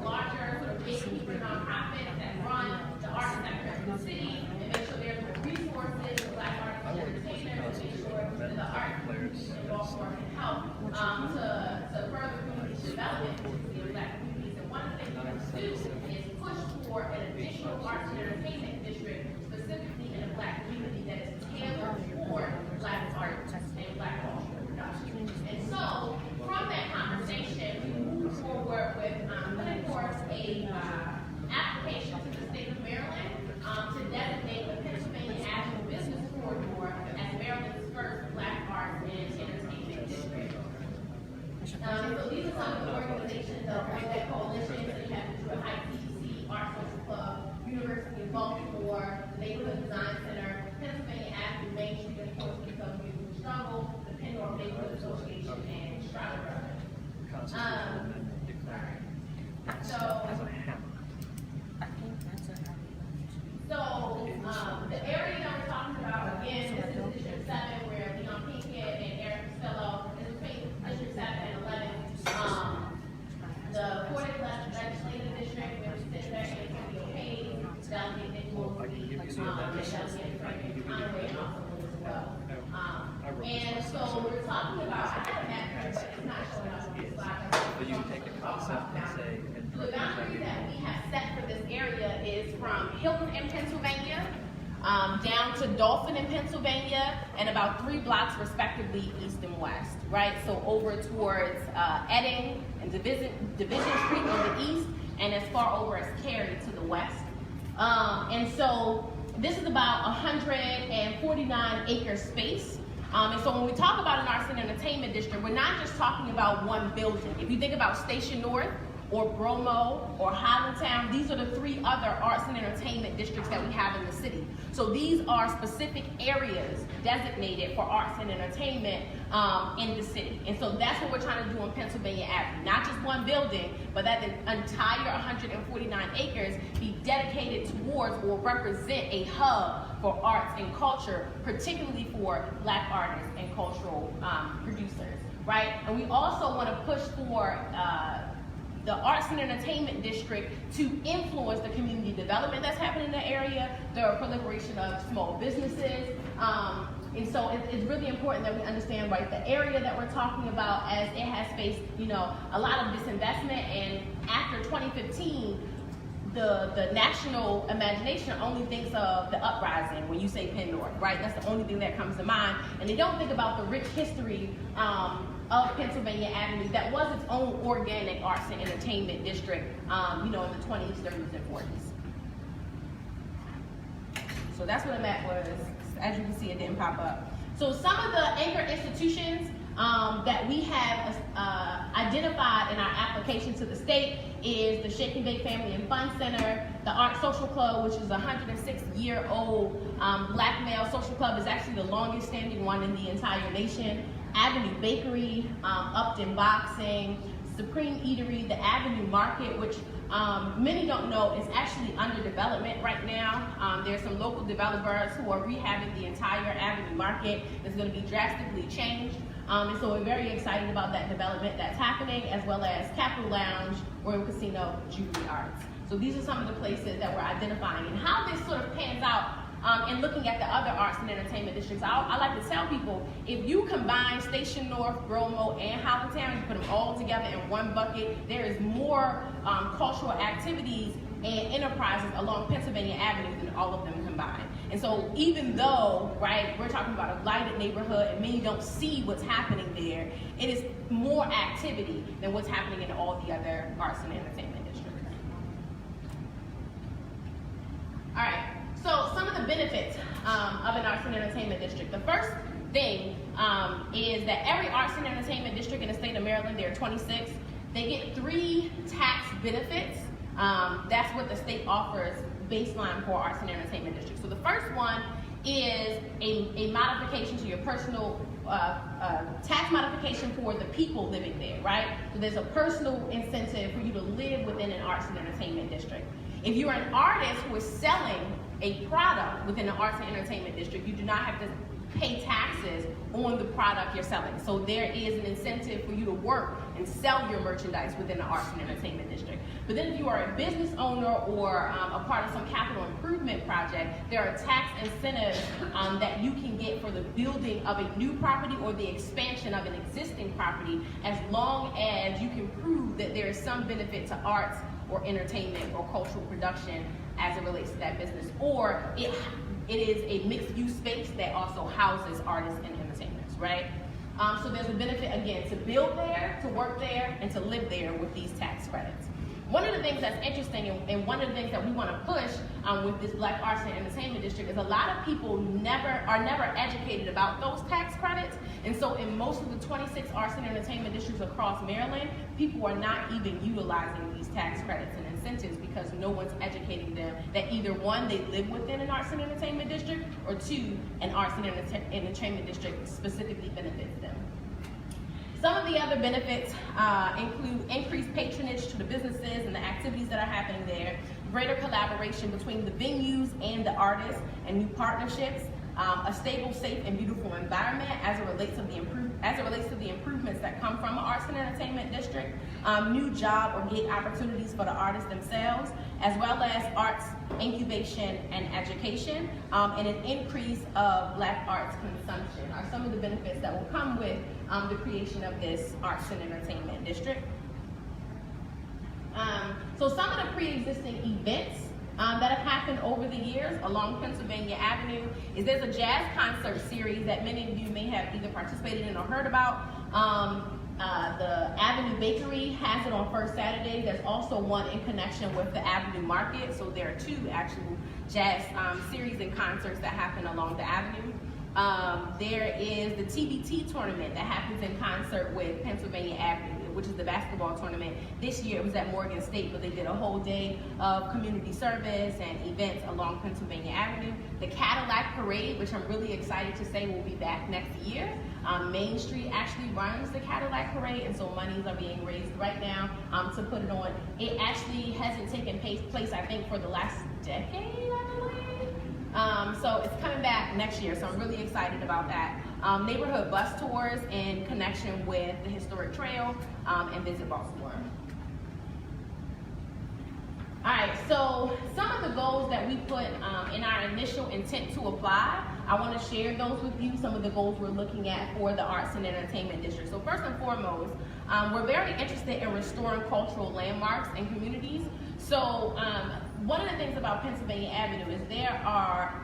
Speaker 8: larger sort of gatekeeper nonprofits that run the art sector in the city and make sure there's resources for black artists and entertainers, and make sure that the art community in Baltimore can help to further community development in black communities. And one of the things we want to do is push for an additional arts and entertainment district, specifically in a black community that is tailored for black artists and black cultural production. And so, from that conversation, we moved forward with putting forth a application to the state of Maryland to designate the Pennsylvania Avenue Business Corridor as Maryland's first black arts and entertainment district. So these are some of the organizations that are in that coalition. So you have the Druid Heights CTC Arts Michelle and Conway and also as well. And so we're talking about, I have a map here, but it's not showing up on the slide.
Speaker 13: But you can take the concept and say,
Speaker 8: So the boundary that we have set for this area is from Hilton in Pennsylvania, down to Dolphin in Pennsylvania, and about 3 blocks respectively east and west, right? So over towards Edding and Division Street on the east, and as far over as Cary to the west. And so this is about 149 acre space. And so when we talk about an arts and entertainment district, we're not just talking about one building. If you think about Station North, or Bromo, or Highlandtown, these are the 3 other arts and entertainment districts that we have in the city. So these are specific areas designated for arts and entertainment in the city. And so that's what we're trying to do on Pennsylvania Avenue. Not just one building, but that the entire 149 acres be dedicated towards or represent a hub for arts and culture, particularly for Black artists and cultural producers, right? And we also want to push for the arts and entertainment district to influence the community development that's happening in the area, the proliferation of small businesses. And so it's really important that we understand, right, the area that we're talking about, as it has faced, a lot of disinvestment. And after 2015, the national imagination only thinks of the uprising when you say Penn North, right? That's the only thing that comes to mind. And they don't think about the rich history of Pennsylvania Avenue that was its own organic arts and entertainment district, in the 20s, 30s, and 40s. So that's what the map was. As you can see, it didn't pop up. So some of the anchor institutions that we have identified in our application to the state is the Shake and Bake Family and Fun Center, the Art Social Club, which is a 106-year-old Black male social club, is actually the longest standing one in the entire nation. Avenue Bakery, Upton Boxing, Supreme Eatery, the Avenue Market, which many don't know is actually under development right now. There's some local developers who are rehabbing the entire Avenue Market. It's going to be drastically changed. And so we're very excited about that development that's happening, as well as Capitol Lounge, Royal Casino, Jubilee Arts. So these are some of the places that we're identifying. And how this sort of pans out in looking at the other arts and entertainment districts, I like to tell people, if you combine Station North, Bromo, and Highlandtown, you put them all together in one bucket, there is more cultural activities and enterprises along Pennsylvania Avenue than all of them combined. And so even though, right, we're talking about a blighted neighborhood and many don't see what's happening there, it is more activity than what's happening in all the other arts and entertainment districts. All right. So some of the benefits of an arts and entertainment district. The first thing is that every arts and entertainment district in the state of Maryland, there are 26, they get 3 tax benefits. That's what the state offers baseline for arts and entertainment districts. So the first one is a modification to your personal tax modification for the people living there, right? So there's a personal incentive for you to live within an arts and entertainment district. If you're an artist who is selling a product within the arts and entertainment district, you do not have to pay taxes on the product you're selling. So there is an incentive for you to work and sell your merchandise within the arts and entertainment district. But then if you are a business owner or a part of some capital improvement project, there are tax incentives that you can get for the building of a new property or the expansion of an existing property, as long as you can prove that there is some benefit to arts or entertainment or cultural production as it relates to that business, or it is a mixed-use space that also houses artists and entertainers, right? So there's a benefit, again, to build there, to work there, and to live there with these tax credits. One of the things that's interesting, and one of the things that we want to push with this Black Arts and Entertainment District, is a lot of people are never educated about those tax credits. And so in most of the 26 arts and entertainment districts across Maryland, people are not even utilizing these tax credits and incentives because no one's educating them that either 1, they live within an arts and entertainment district, or 2, an arts and entertainment district specifically benefits them. Some of the other benefits include increased patronage to the businesses and the activities that are happening there, greater collaboration between the venues and the artists, and new partnerships, a stable, safe, and beautiful environment as it relates to the improvements that come from an arts and entertainment district, new job or gig opportunities for the artists themselves, as well as arts incubation and education, and an increase of Black arts consumption are some of the benefits that will come with the creation of this arts and entertainment district. So some of the pre-existing events that have happened over the years along Pennsylvania Avenue is there's a jazz concert series that many of you may have either participated in or heard about. The Avenue Bakery has it on first Saturday. There's also one in connection with the Avenue Market. So there are two actual jazz series and concerts that happen along the Avenue. There is the TBT tournament that happens in concert with Pennsylvania Avenue, which is the basketball tournament. This year it was at Morgan State, but they did a whole day of community service and events along Pennsylvania Avenue. The Cadillac Parade, which I'm really excited to say will be back next year. Main Street actually runs the Cadillac Parade, and so monies are being raised right now to put it on. It actually hasn't taken place, I think, for the last decade, I believe. So it's coming back next year, so I'm really excited about that. Neighborhood bus tours in connection with the Historic Trail and Visit Baltimore. All right, so some of the goals that we put in our initial intent to apply, I want to share those with you, some of the goals we're looking at for the Arts and Entertainment District. So first and foremost, we're very interested in restoring cultural landmarks and communities. So one of the things about Pennsylvania Avenue is there are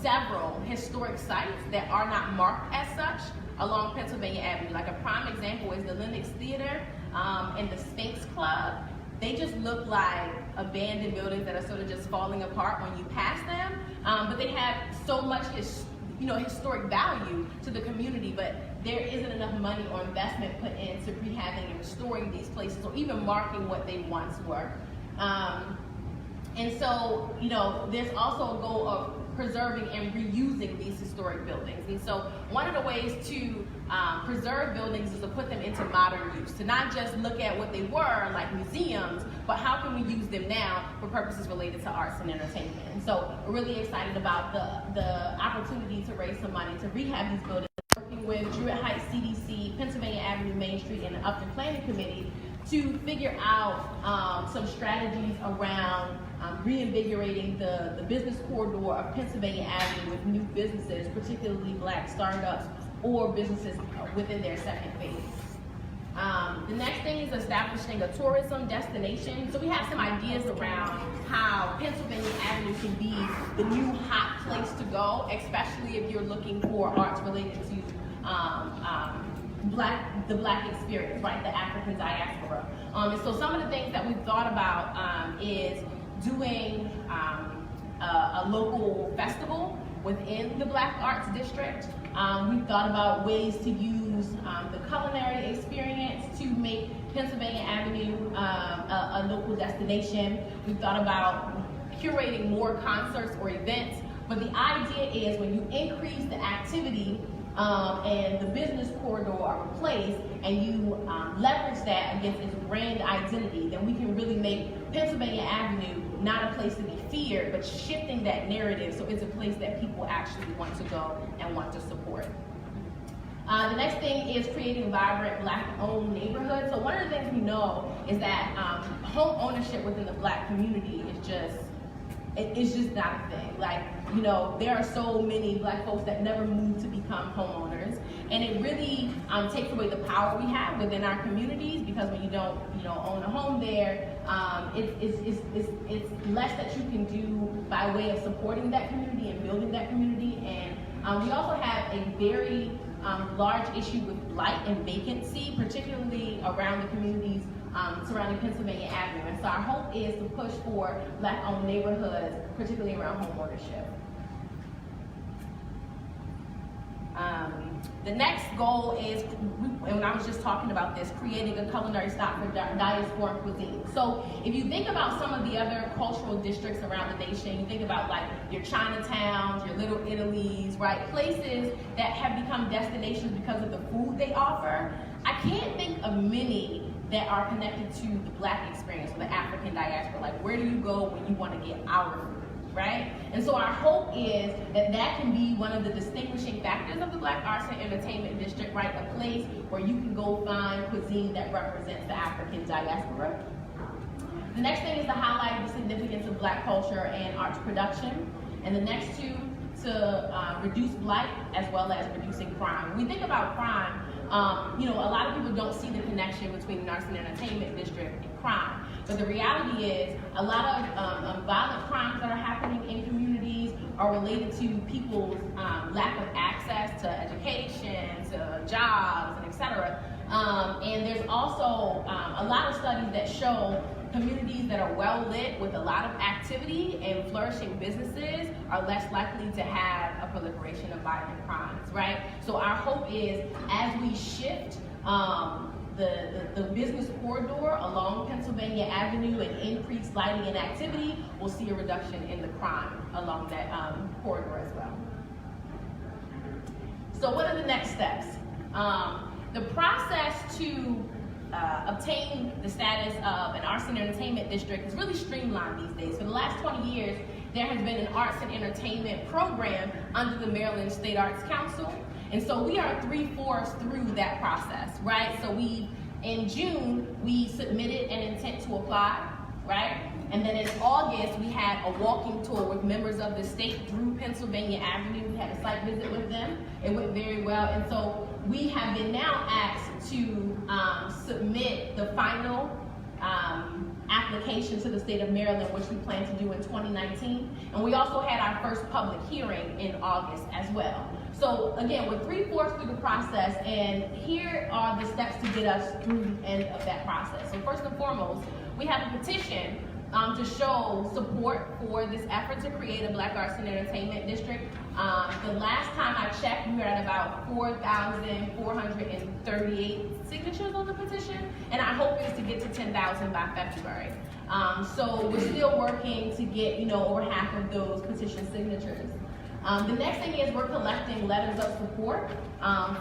Speaker 8: several historic sites that are not marked as such along Pennsylvania Avenue. Like a prime example is the Lennox Theater and the Sphinx Club. They just look like abandoned buildings that are sort of just falling apart when you pass them, but they have so much historic value to the community, but there isn't enough money or investment put into rehabbing and restoring these places or even marking what they once were. And so, there's also a goal of preserving and reusing these historic buildings. And so one of the ways to preserve buildings is to put them into modern use, to not just look at what they were, like museums, but how can we use them now for purposes related to arts and entertainment. And so we're really excited about the opportunity to raise some money to rehab these buildings, working with Druid Heights CDC, Pennsylvania Avenue Main Street, and the Upton Planning Committee to figure out some strategies around reinvigorating the business corridor of Pennsylvania Avenue with new businesses, particularly Black startups or businesses within their second phase. The next thing is establishing a tourism destination. So we have some ideas around how Pennsylvania Avenue can be the new hot place to go, especially if you're looking for arts related to the Black experience, right? The African diaspora. And so some of the things that we've thought about is doing a local festival within the Black Arts District. We've thought about ways to use the culinary experience to make Pennsylvania Avenue a local destination. We've thought about curating more concerts or events, but the idea is when you increase the activity and the business corridor are replaced, and you leverage that against its brand identity, then we can really make Pennsylvania Avenue not a place to be feared, but shifting that narrative so it's a place that people actually want to go and want to support. The next thing is creating vibrant Black-owned neighborhoods. So one of the things we know is that home ownership within the Black community is just not a thing. Like, there are so many Black folks that never moved to become homeowners, and it really takes away the power we have within our communities, because when you don't, own a home there, it's less that you can do by way of supporting that community and building that community. And we also have a very large issue with blight and vacancy, particularly around the communities surrounding Pennsylvania Avenue. And so our hope is to push for Black-owned neighborhoods, particularly around home ownership. The next goal is, and I was just talking about this, creating a culinary stop for diasporic cuisine. So if you think about some of the other cultural districts around the nation, you think about like your Chinatowns, your Little Italys, right? Places that have become destinations because of the food they offer. I can't think of many that are connected to the Black experience or the African diaspora. Like, where do you go when you want to get our food? Right? And so our hope is that that can be one of the distinguishing factors of the Black Arts and Entertainment District, right? A place where you can go find cuisine that represents the African diaspora. The next thing is to highlight the significance of Black culture and arts production. And the next two, to reduce blight as well as reducing crime. When we think about crime, a lot of people don't see the connection between the arts and entertainment district and crime. But the reality is, a lot of violent crimes that are happening in communities are related to people's lack of access to education, to jobs, and et cetera. And there's also a lot of studies that show communities that are well lit with a lot of activity and flourishing businesses are less likely to have a proliferation of violent crimes, right? So our hope is, as we shift the business corridor along Pennsylvania Avenue and increase lighting and activity, we'll see a reduction in the crime along that corridor as well. So what are the next steps? The process to obtain the status of an arts and entertainment district is really streamlined these days. For the last 20 years, there has been an arts and entertainment program under the Maryland State Arts Council. And so we are 3/4 through that process, right? So in June, we submitted an intent to apply, right? And then in August, we had a walking tour with members of the state through Pennsylvania Avenue. We had a site visit with them. It went very well. And so we have been now asked to submit the final application to the state of Maryland, which we plan to do in 2019. And we also had our first public hearing in August as well. So again, we're 3/4 through the process, and here are the steps to get us through the end of that process. So first and foremost, we have a petition to show support for this effort to create a Black Arts and Entertainment District. The last time I checked, we were at about 4,438 signatures on the petition, and our hope is to get to 10,000 by February. So we're still working to get, over half of those petition signatures. The next thing is we're collecting letters of support from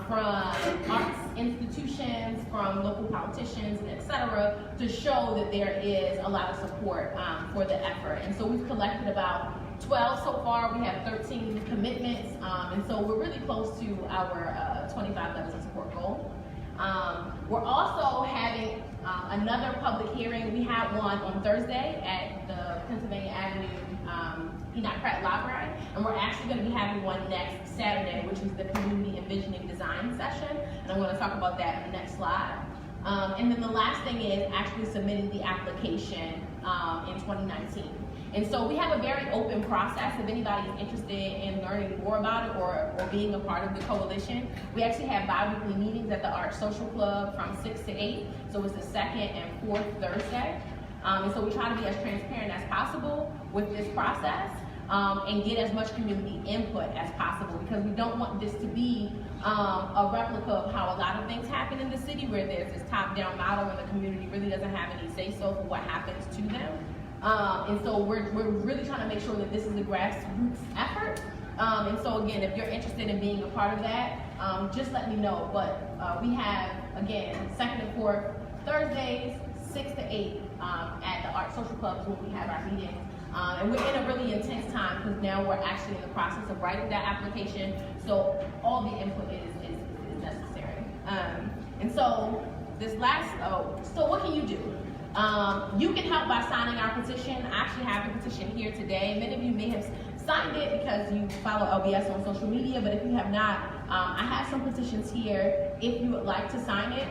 Speaker 8: arts institutions, from local politicians, et cetera, to show that there is a lot of support for the effort. And so we've collected about 12 so far. We have 13 commitments, and so we're really close to our 25 letters of support goal. We're also having another public hearing. We had one on Thursday at the Pennsylvania Avenue Enoch Pratt Library, and we're actually going to be having one next Saturday, which is the Community Envisioning Design session, and I'm going to talk about that in the next slide. And then the last thing is actually submitting the application in 2019. And so we have a very open process. If anybody is interested in learning more about it or being a part of the coalition, we actually have bi-weekly meetings at the Arts Social Club from 6 to 8. So it's the second and fourth Thursday. And so we try to be as transparent as possible with this process and get as much community input as possible, because we don't want this to be a replica of how a lot of things happen in the city, where there's this top-down model and the community really doesn't have any say-so for what happens to them. And so we're really trying to make sure that this is a grassroots effort. And so again, if you're interested in being a part of that, just let me know. But we have, again, second and fourth Thursdays, 6 to 8 at the Art Social Clubs when we have our meetings. And we're in a really intense time because now we're actually in the process of writing that application. So all the input is necessary. And so this last, so what can you do? You can help by signing our petition. I actually have the petition here today. Many of you may have signed it because you follow LBS on social media, but if you have not, I have some petitions here if you would like to sign it.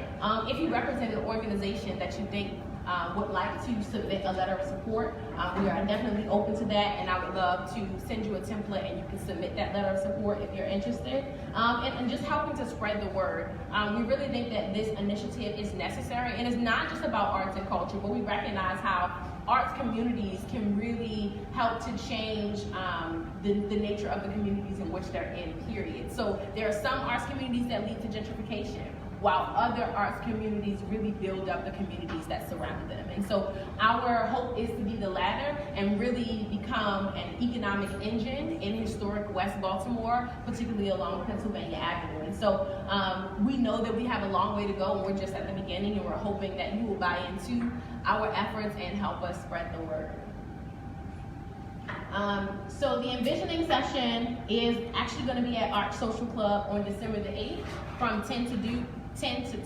Speaker 8: If you represent an organization that you think would like to submit a letter of support, we are definitely open to that, and I would love to send you a template and you can submit that letter of support if you're interested. And just helping to spread the word. We really think that this initiative is necessary, and it's not just about arts and culture, but we recognize how arts communities can really help to change the nature of the communities in which they're in, period. So there are some arts communities that lead to gentrification, while other arts communities really build up the communities that surround them. And so our hope is to be the latter and really become an economic engine in historic West Baltimore, particularly along Pennsylvania Avenue. And so we know that we have a long way to go, and we're just at the beginning, and we're hoping that you will buy into our efforts and help us spread the word. So the envisioning session is actually going to be at Art Social Club on December the 8th from 10 10 to 2,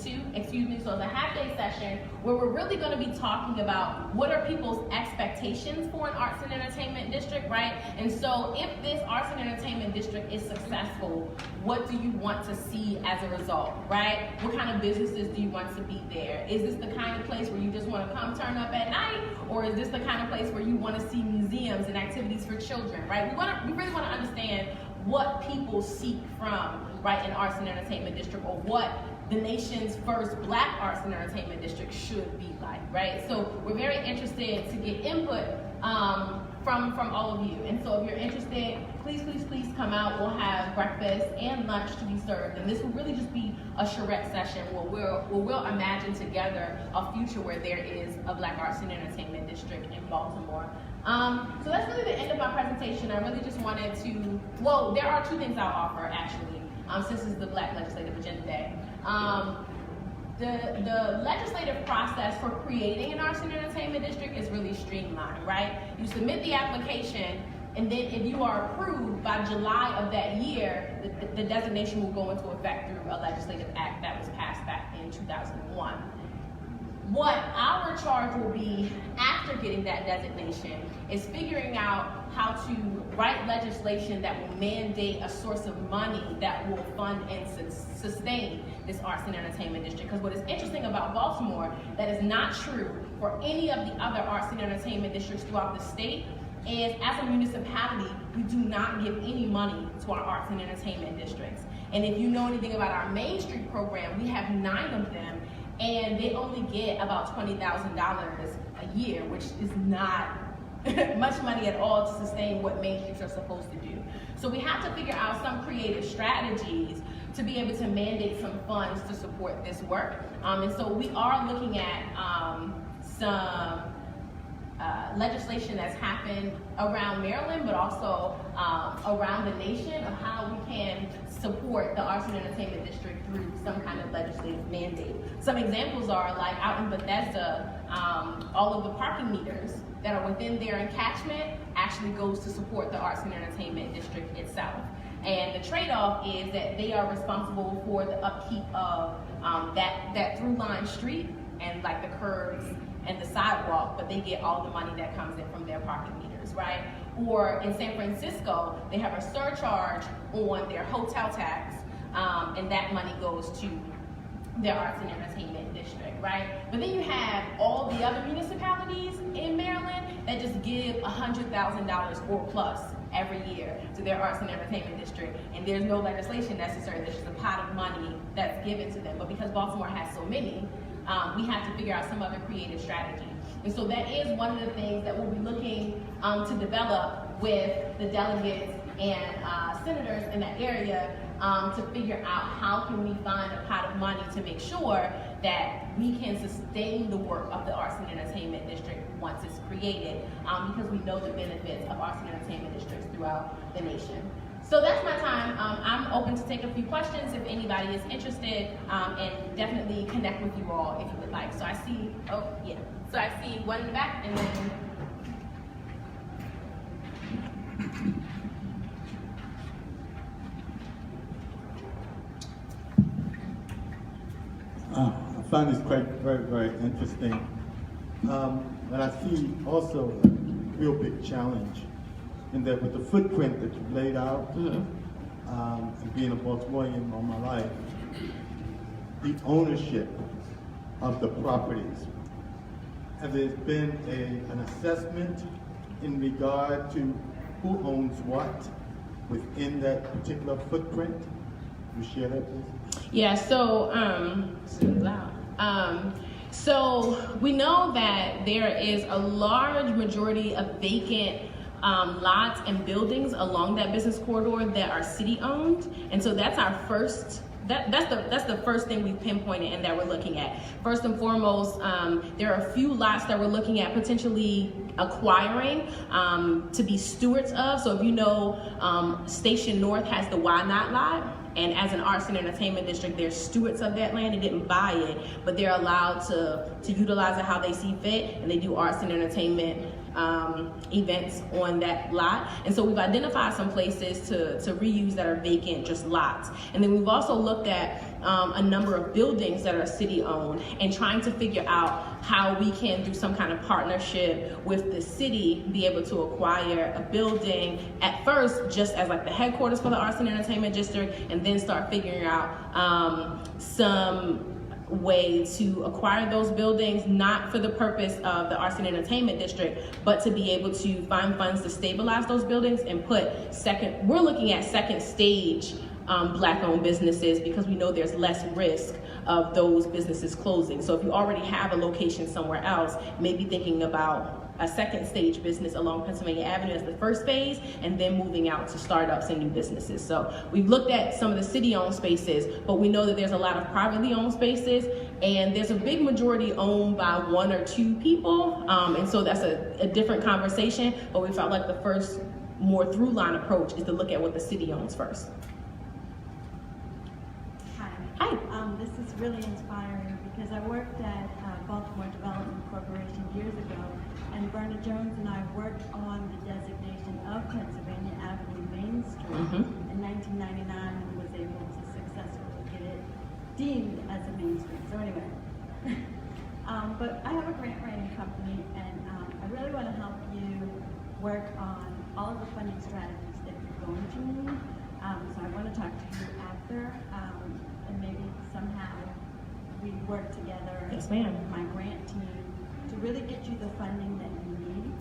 Speaker 8: so it's a half-day session where we're really going to be talking about what are people's expectations for an arts and entertainment district, right? And so if this arts and entertainment district is successful, what do you want to see as a result, right? What kind of businesses do you want to be there? Is this the kind of place where you just want to come turn up at night, or is this the kind of place where you want to see museums and activities for children, right? We really want to understand what people seek from, right, an arts and entertainment district, or what the nation's first Black arts and entertainment district should be like, right? So we're very interested to get input from all of you. And so if you're interested, please come out. We'll have breakfast and lunch to be served. And this will really just be a charrette session where we'll imagine together a future where there is a Black arts and entertainment district in Baltimore. So that's really the end of my presentation. I really just wanted to, well, there are 2 things I'll offer actually, since it's the Black Legislative Agenda Day. The legislative process for creating an arts and entertainment district is really streamlined, right? You submit the application, and then if you are approved by July of that year, the designation will go into effect through a legislative act that was passed back in 2001. What our charge will be after getting that designation is figuring out how to write legislation that will mandate a source of money that will fund and sustain this arts and entertainment district. Because what is interesting about Baltimore that is not true for any of the other arts and entertainment districts throughout the state is, as a municipality, we do not give any money to our arts and entertainment districts. And if you know anything about our Main Street program, we have 9 of them, and they only get about $20,000 a year, which is not much money at all to sustain what Main Streets are supposed to do. So we have to figure out some creative strategies to be able to mandate some funds to support this work. And so we are looking at some legislation that's happened around Maryland, but also around the nation, of how we can support the arts and entertainment district through some kind of legislative mandate. Some examples are, like out in Bethesda, all of the parking meters that are within their encatchment actually goes to support the arts and entertainment district itself. And the trade-off is that they are responsible for the upkeep of that through-line street and like the curbs and the sidewalk, but they get all the money that comes in from their parking meters, right? Or in San Francisco, they have a surcharge on their hotel tax, and that money goes to their arts and entertainment district, right? But then you have all the other municipalities in Maryland that just give $100,000 or plus every year to their arts and entertainment district, and there's no legislation necessary. There's just a pot of money that's given to them. But because Baltimore has so many, we have to figure out some other creative strategy. And so that is one of the things that we'll be looking to develop with the delegates and senators in that area, to figure out how can we find a pot of money to make sure that we can sustain the work of the arts and entertainment district once it's created, because we know the benefits of arts and entertainment districts throughout the nation. So that's my time. I'm open to take a few questions if anybody is interested, and definitely connect with you all if you would like. So I see, so I see one in the back, and then.
Speaker 14: I find this quite very interesting. But I see also a real big challenge in that with the footprint that you've laid out, and being a Baltimorean all my life, the ownership of the properties. Have there been an assessment in regard to who owns what within that particular footprint? Can you share that, please?
Speaker 8: Yeah, so, it's really loud. So we know that there is a large majority of vacant lots and buildings along that business corridor that are city owned. And so that's our first, that's the first thing we've pinpointed and that we're looking at. First and foremost, there are a few lots that we're looking at potentially acquiring to be stewards of. So if you know, Station North has the Why Not lot. And as an arts and entertainment district, they're stewards of that land. They didn't buy it, but they're allowed to utilize it how they see fit, and they do arts and entertainment
Speaker 1: events on that lot. And so we've identified some places to reuse that are vacant, just lots. And then we've also looked at a number of buildings that are city owned and trying to figure out how we can, through some kind of partnership with the city, be able to acquire a building at first just as like the headquarters for the Arts and Entertainment District, and then start figuring out some way to acquire those buildings, not for the purpose of the Arts and Entertainment District, but to be able to find funds to stabilize those buildings and put we're looking at second stage Black-owned businesses, because we know there's less risk of those businesses closing. So if you already have a location somewhere else, maybe thinking about a second stage business along Pennsylvania Avenue as the first phase, and then moving out to startups and new businesses. So we've looked at some of the city-owned spaces, but we know that there's a lot of privately owned spaces, and there's a big majority owned by one or two people, and so that's a different conversation, but we felt like the first more through-line approach is to look at what the city owns first.
Speaker 15: Hi. This is really inspiring because I worked at Baltimore Development Corporation years ago, and Berna Jones and I worked on the designation of Pennsylvania Avenue Main Street in 1999, and was able to successfully get it deemed as a main street. So anyway, but I have a grant writing company, and I really want to help you work on all of the funding strategies that you're going to need. So I want to talk to you after. And maybe somehow we work together,
Speaker 1: yes, ma'am,
Speaker 15: with my grant team, to really get you the funding that you need,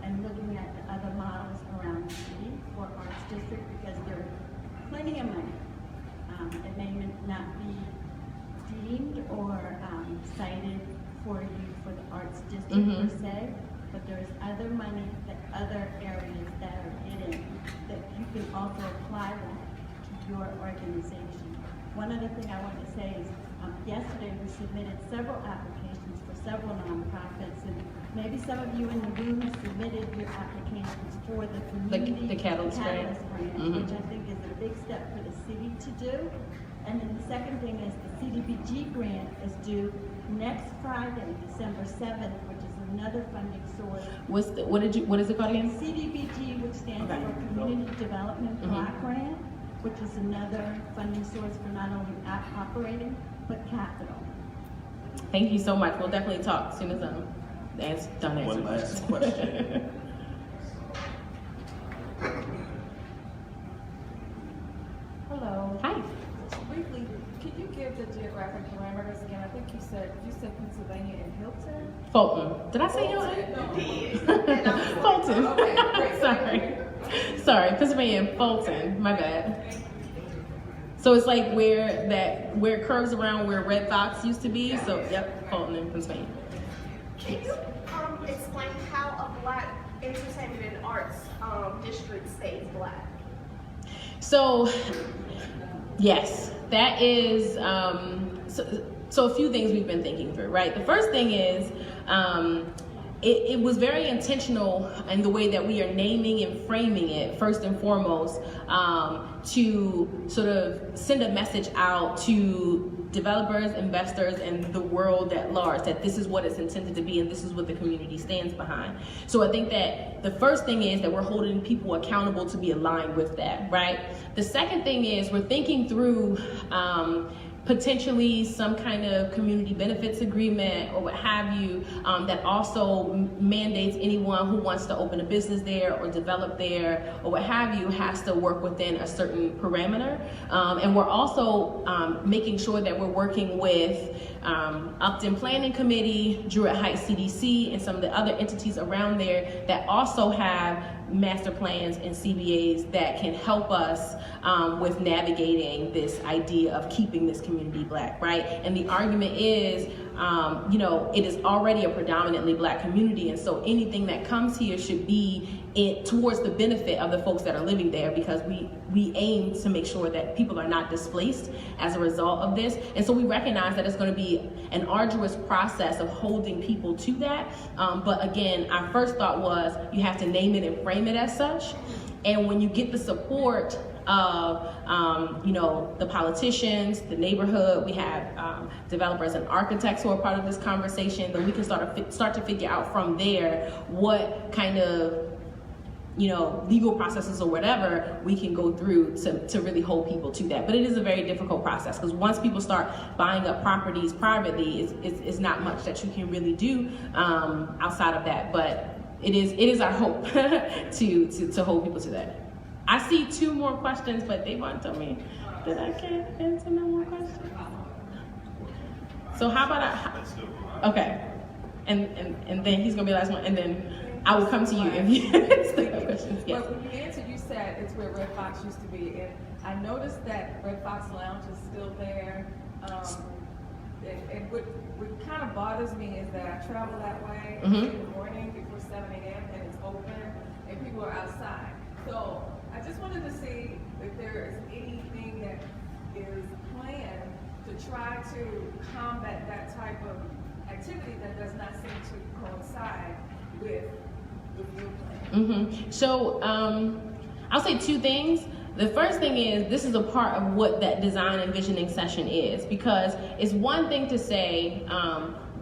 Speaker 15: and looking at the other models around the city for Arts District, because there are plenty of money. It may not be deemed or cited for you for the Arts District per se, but there's other money that other areas that are hidden that you can also apply that to your organization. One other thing I want to say is, yesterday we submitted several applications for several nonprofits, and maybe some of you in the room submitted your applications for the community,
Speaker 1: the Catalyst grant,
Speaker 15: which I think is a big step for the city to do. And then the second thing is the CDBG grant is due next Friday, December 7th, which is another funding source.
Speaker 1: What is it called again?
Speaker 15: CDBG, which stands for Community Development Block Grant, which is another funding source for not only operating, but capital.
Speaker 1: Thank you so much. We'll definitely talk as soon as I'm done answering. One last question.
Speaker 16: Hello.
Speaker 1: Hi.
Speaker 16: Briefly, could you give the geographic parameters again? I think you said Pennsylvania and Hilton?
Speaker 1: Fulton. Did I say Hilton?
Speaker 16: No. You did.
Speaker 1: Fulton.
Speaker 16: Okay, great.
Speaker 1: Sorry, Pennsylvania and Fulton. My bad. So it's like where it curves around where Red Fox used to be. So yep, Fulton in Pennsylvania.
Speaker 17: Can you explain how a Black entertainment and arts district stays Black?
Speaker 1: So yes, that is so a few things we've been thinking through, right? The first thing is it was very intentional in the way that we are naming and framing it, first and foremost, to sort of send a message out to developers, investors, and the world at large that this is what it's intended to be and this is what the community stands behind. So I think that the first thing is that we're holding people accountable to be aligned with that, right? The second thing is we're thinking through potentially some kind of community benefits agreement or what have you, that also mandates anyone who wants to open a business there or develop there or what have you has to work within a certain parameter. And we're also making sure that we're working with Upton Planning Committee, Druid Heights CDC, and some of the other entities around there that also have master plans and CBAs that can help us with navigating this idea of keeping this community Black, right? And the argument is, it is already a predominantly Black community, and so anything that comes here should be towards the benefit of the folks that are living there, because we aim to make sure that people are not displaced as a result of this. And so we recognize that it's going to be an arduous process of holding people to that. But again, our first thought was you have to name it and frame it as such. And when you get the support of, the politicians, the neighborhood. We have developers and architects who are part of this conversation. Then we can start to figure out from there what kind of legal processes or whatever we can go through to really hold people to that. But it is a very difficult process, because once people start buying up properties privately, it's not much that you can really do outside of that. But it is our hope to hold people to that. I see 2 more questions, but they want to tell me that I can't answer no more questions. So how about okay, and then he's gonna be the last one, and then I will come to you if you still have questions. Yes.
Speaker 16: Well, when you answered, you said it's where Red Fox used to be, and I noticed that Red Fox Lounge is still there. And what kind of bothers me is that I travel that way in the morning before 7 a.m. and it's open and people are outside. So I just wanted to see if there is anything that is planned to try to combat that type of activity that does not seem to coincide with your plan.
Speaker 1: So I'll say 2 things. The first thing is, this is a part of what that design and visioning session is, because it's one thing to say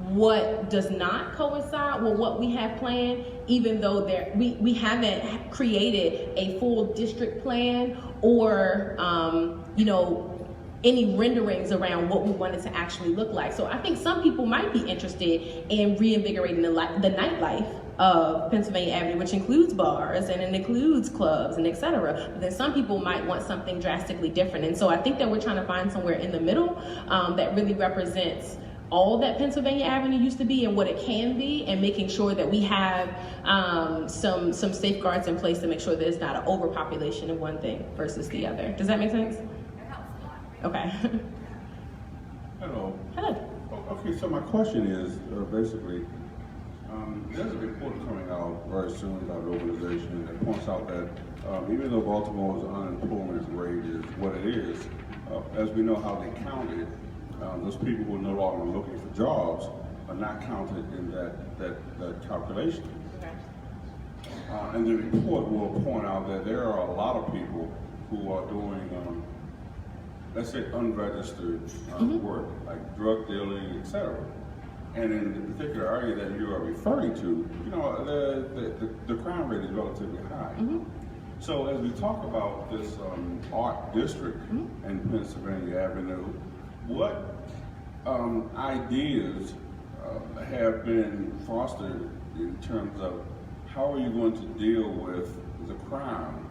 Speaker 1: what does not coincide with what we have planned, even though we haven't created a full district plan or any renderings around what we want it to actually look like. So I think some people might be interested in reinvigorating the nightlife of Pennsylvania Avenue, which includes bars and it includes clubs and etc. But then some people might want something drastically different. And so I think that we're trying to find somewhere in the middle that really represents all that Pennsylvania Avenue used to be and what it can be, and making sure that we have some safeguards in place to make sure that it's not an overpopulation of one thing versus the other. Does that make sense? Okay.
Speaker 18: Hello.
Speaker 1: Hello.
Speaker 18: Okay, so my question is basically, there's a report coming out very soon about the organization that points out that even though Baltimore's unemployment rate is what it is, as we know how they count it, those people who are no longer looking for jobs are not counted in that calculation.
Speaker 1: Okay.
Speaker 18: And the report will point out that there are a lot of people who are doing let's say unregistered work, like drug dealing, etc. And in the particular area that you are referring to, the crime rate is relatively high. So as we talk about this art district in Pennsylvania Avenue, what ideas have been fostered in terms of how are you going to deal with the crime?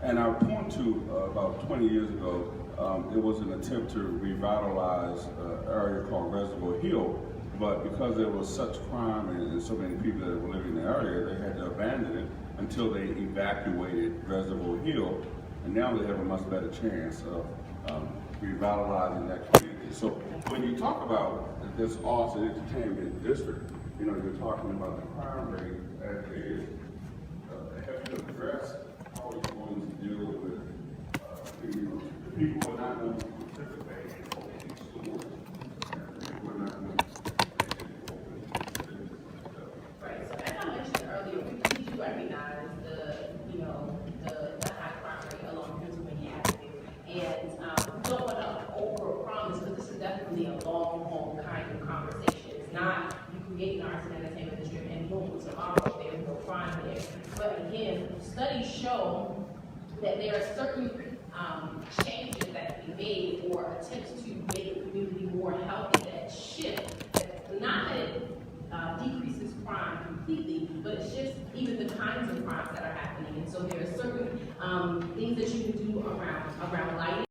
Speaker 18: And I'll point to about 20 years ago, it was an attempt to revitalize an area called Reservoir Hill, but because there was such crime and so many people that were living in the area, they had to abandon it until they evacuated Reservoir Hill, and now they have a much better chance of revitalizing that community. So when you talk about this arts and entertainment district, you're talking about the crime rate as it is. Have you addressed how are you going to deal with the people who are not going to participate in opening stores? We're not going to
Speaker 1: Right. So as I mentioned earlier, we do recognize the high crime rate along Pennsylvania Avenue, and we don't want to overpromise, but this is definitely a long haul kind of conversation. It's not you create an arts and entertainment district and boom, tomorrow there's no crime there. But again, studies show that there are certain changes that can be made or attempts to make the community more healthy that shift, not that it decreases crime completely, but it's just even the kinds of crimes that are happening. And so there are certain things that you can do around lighting.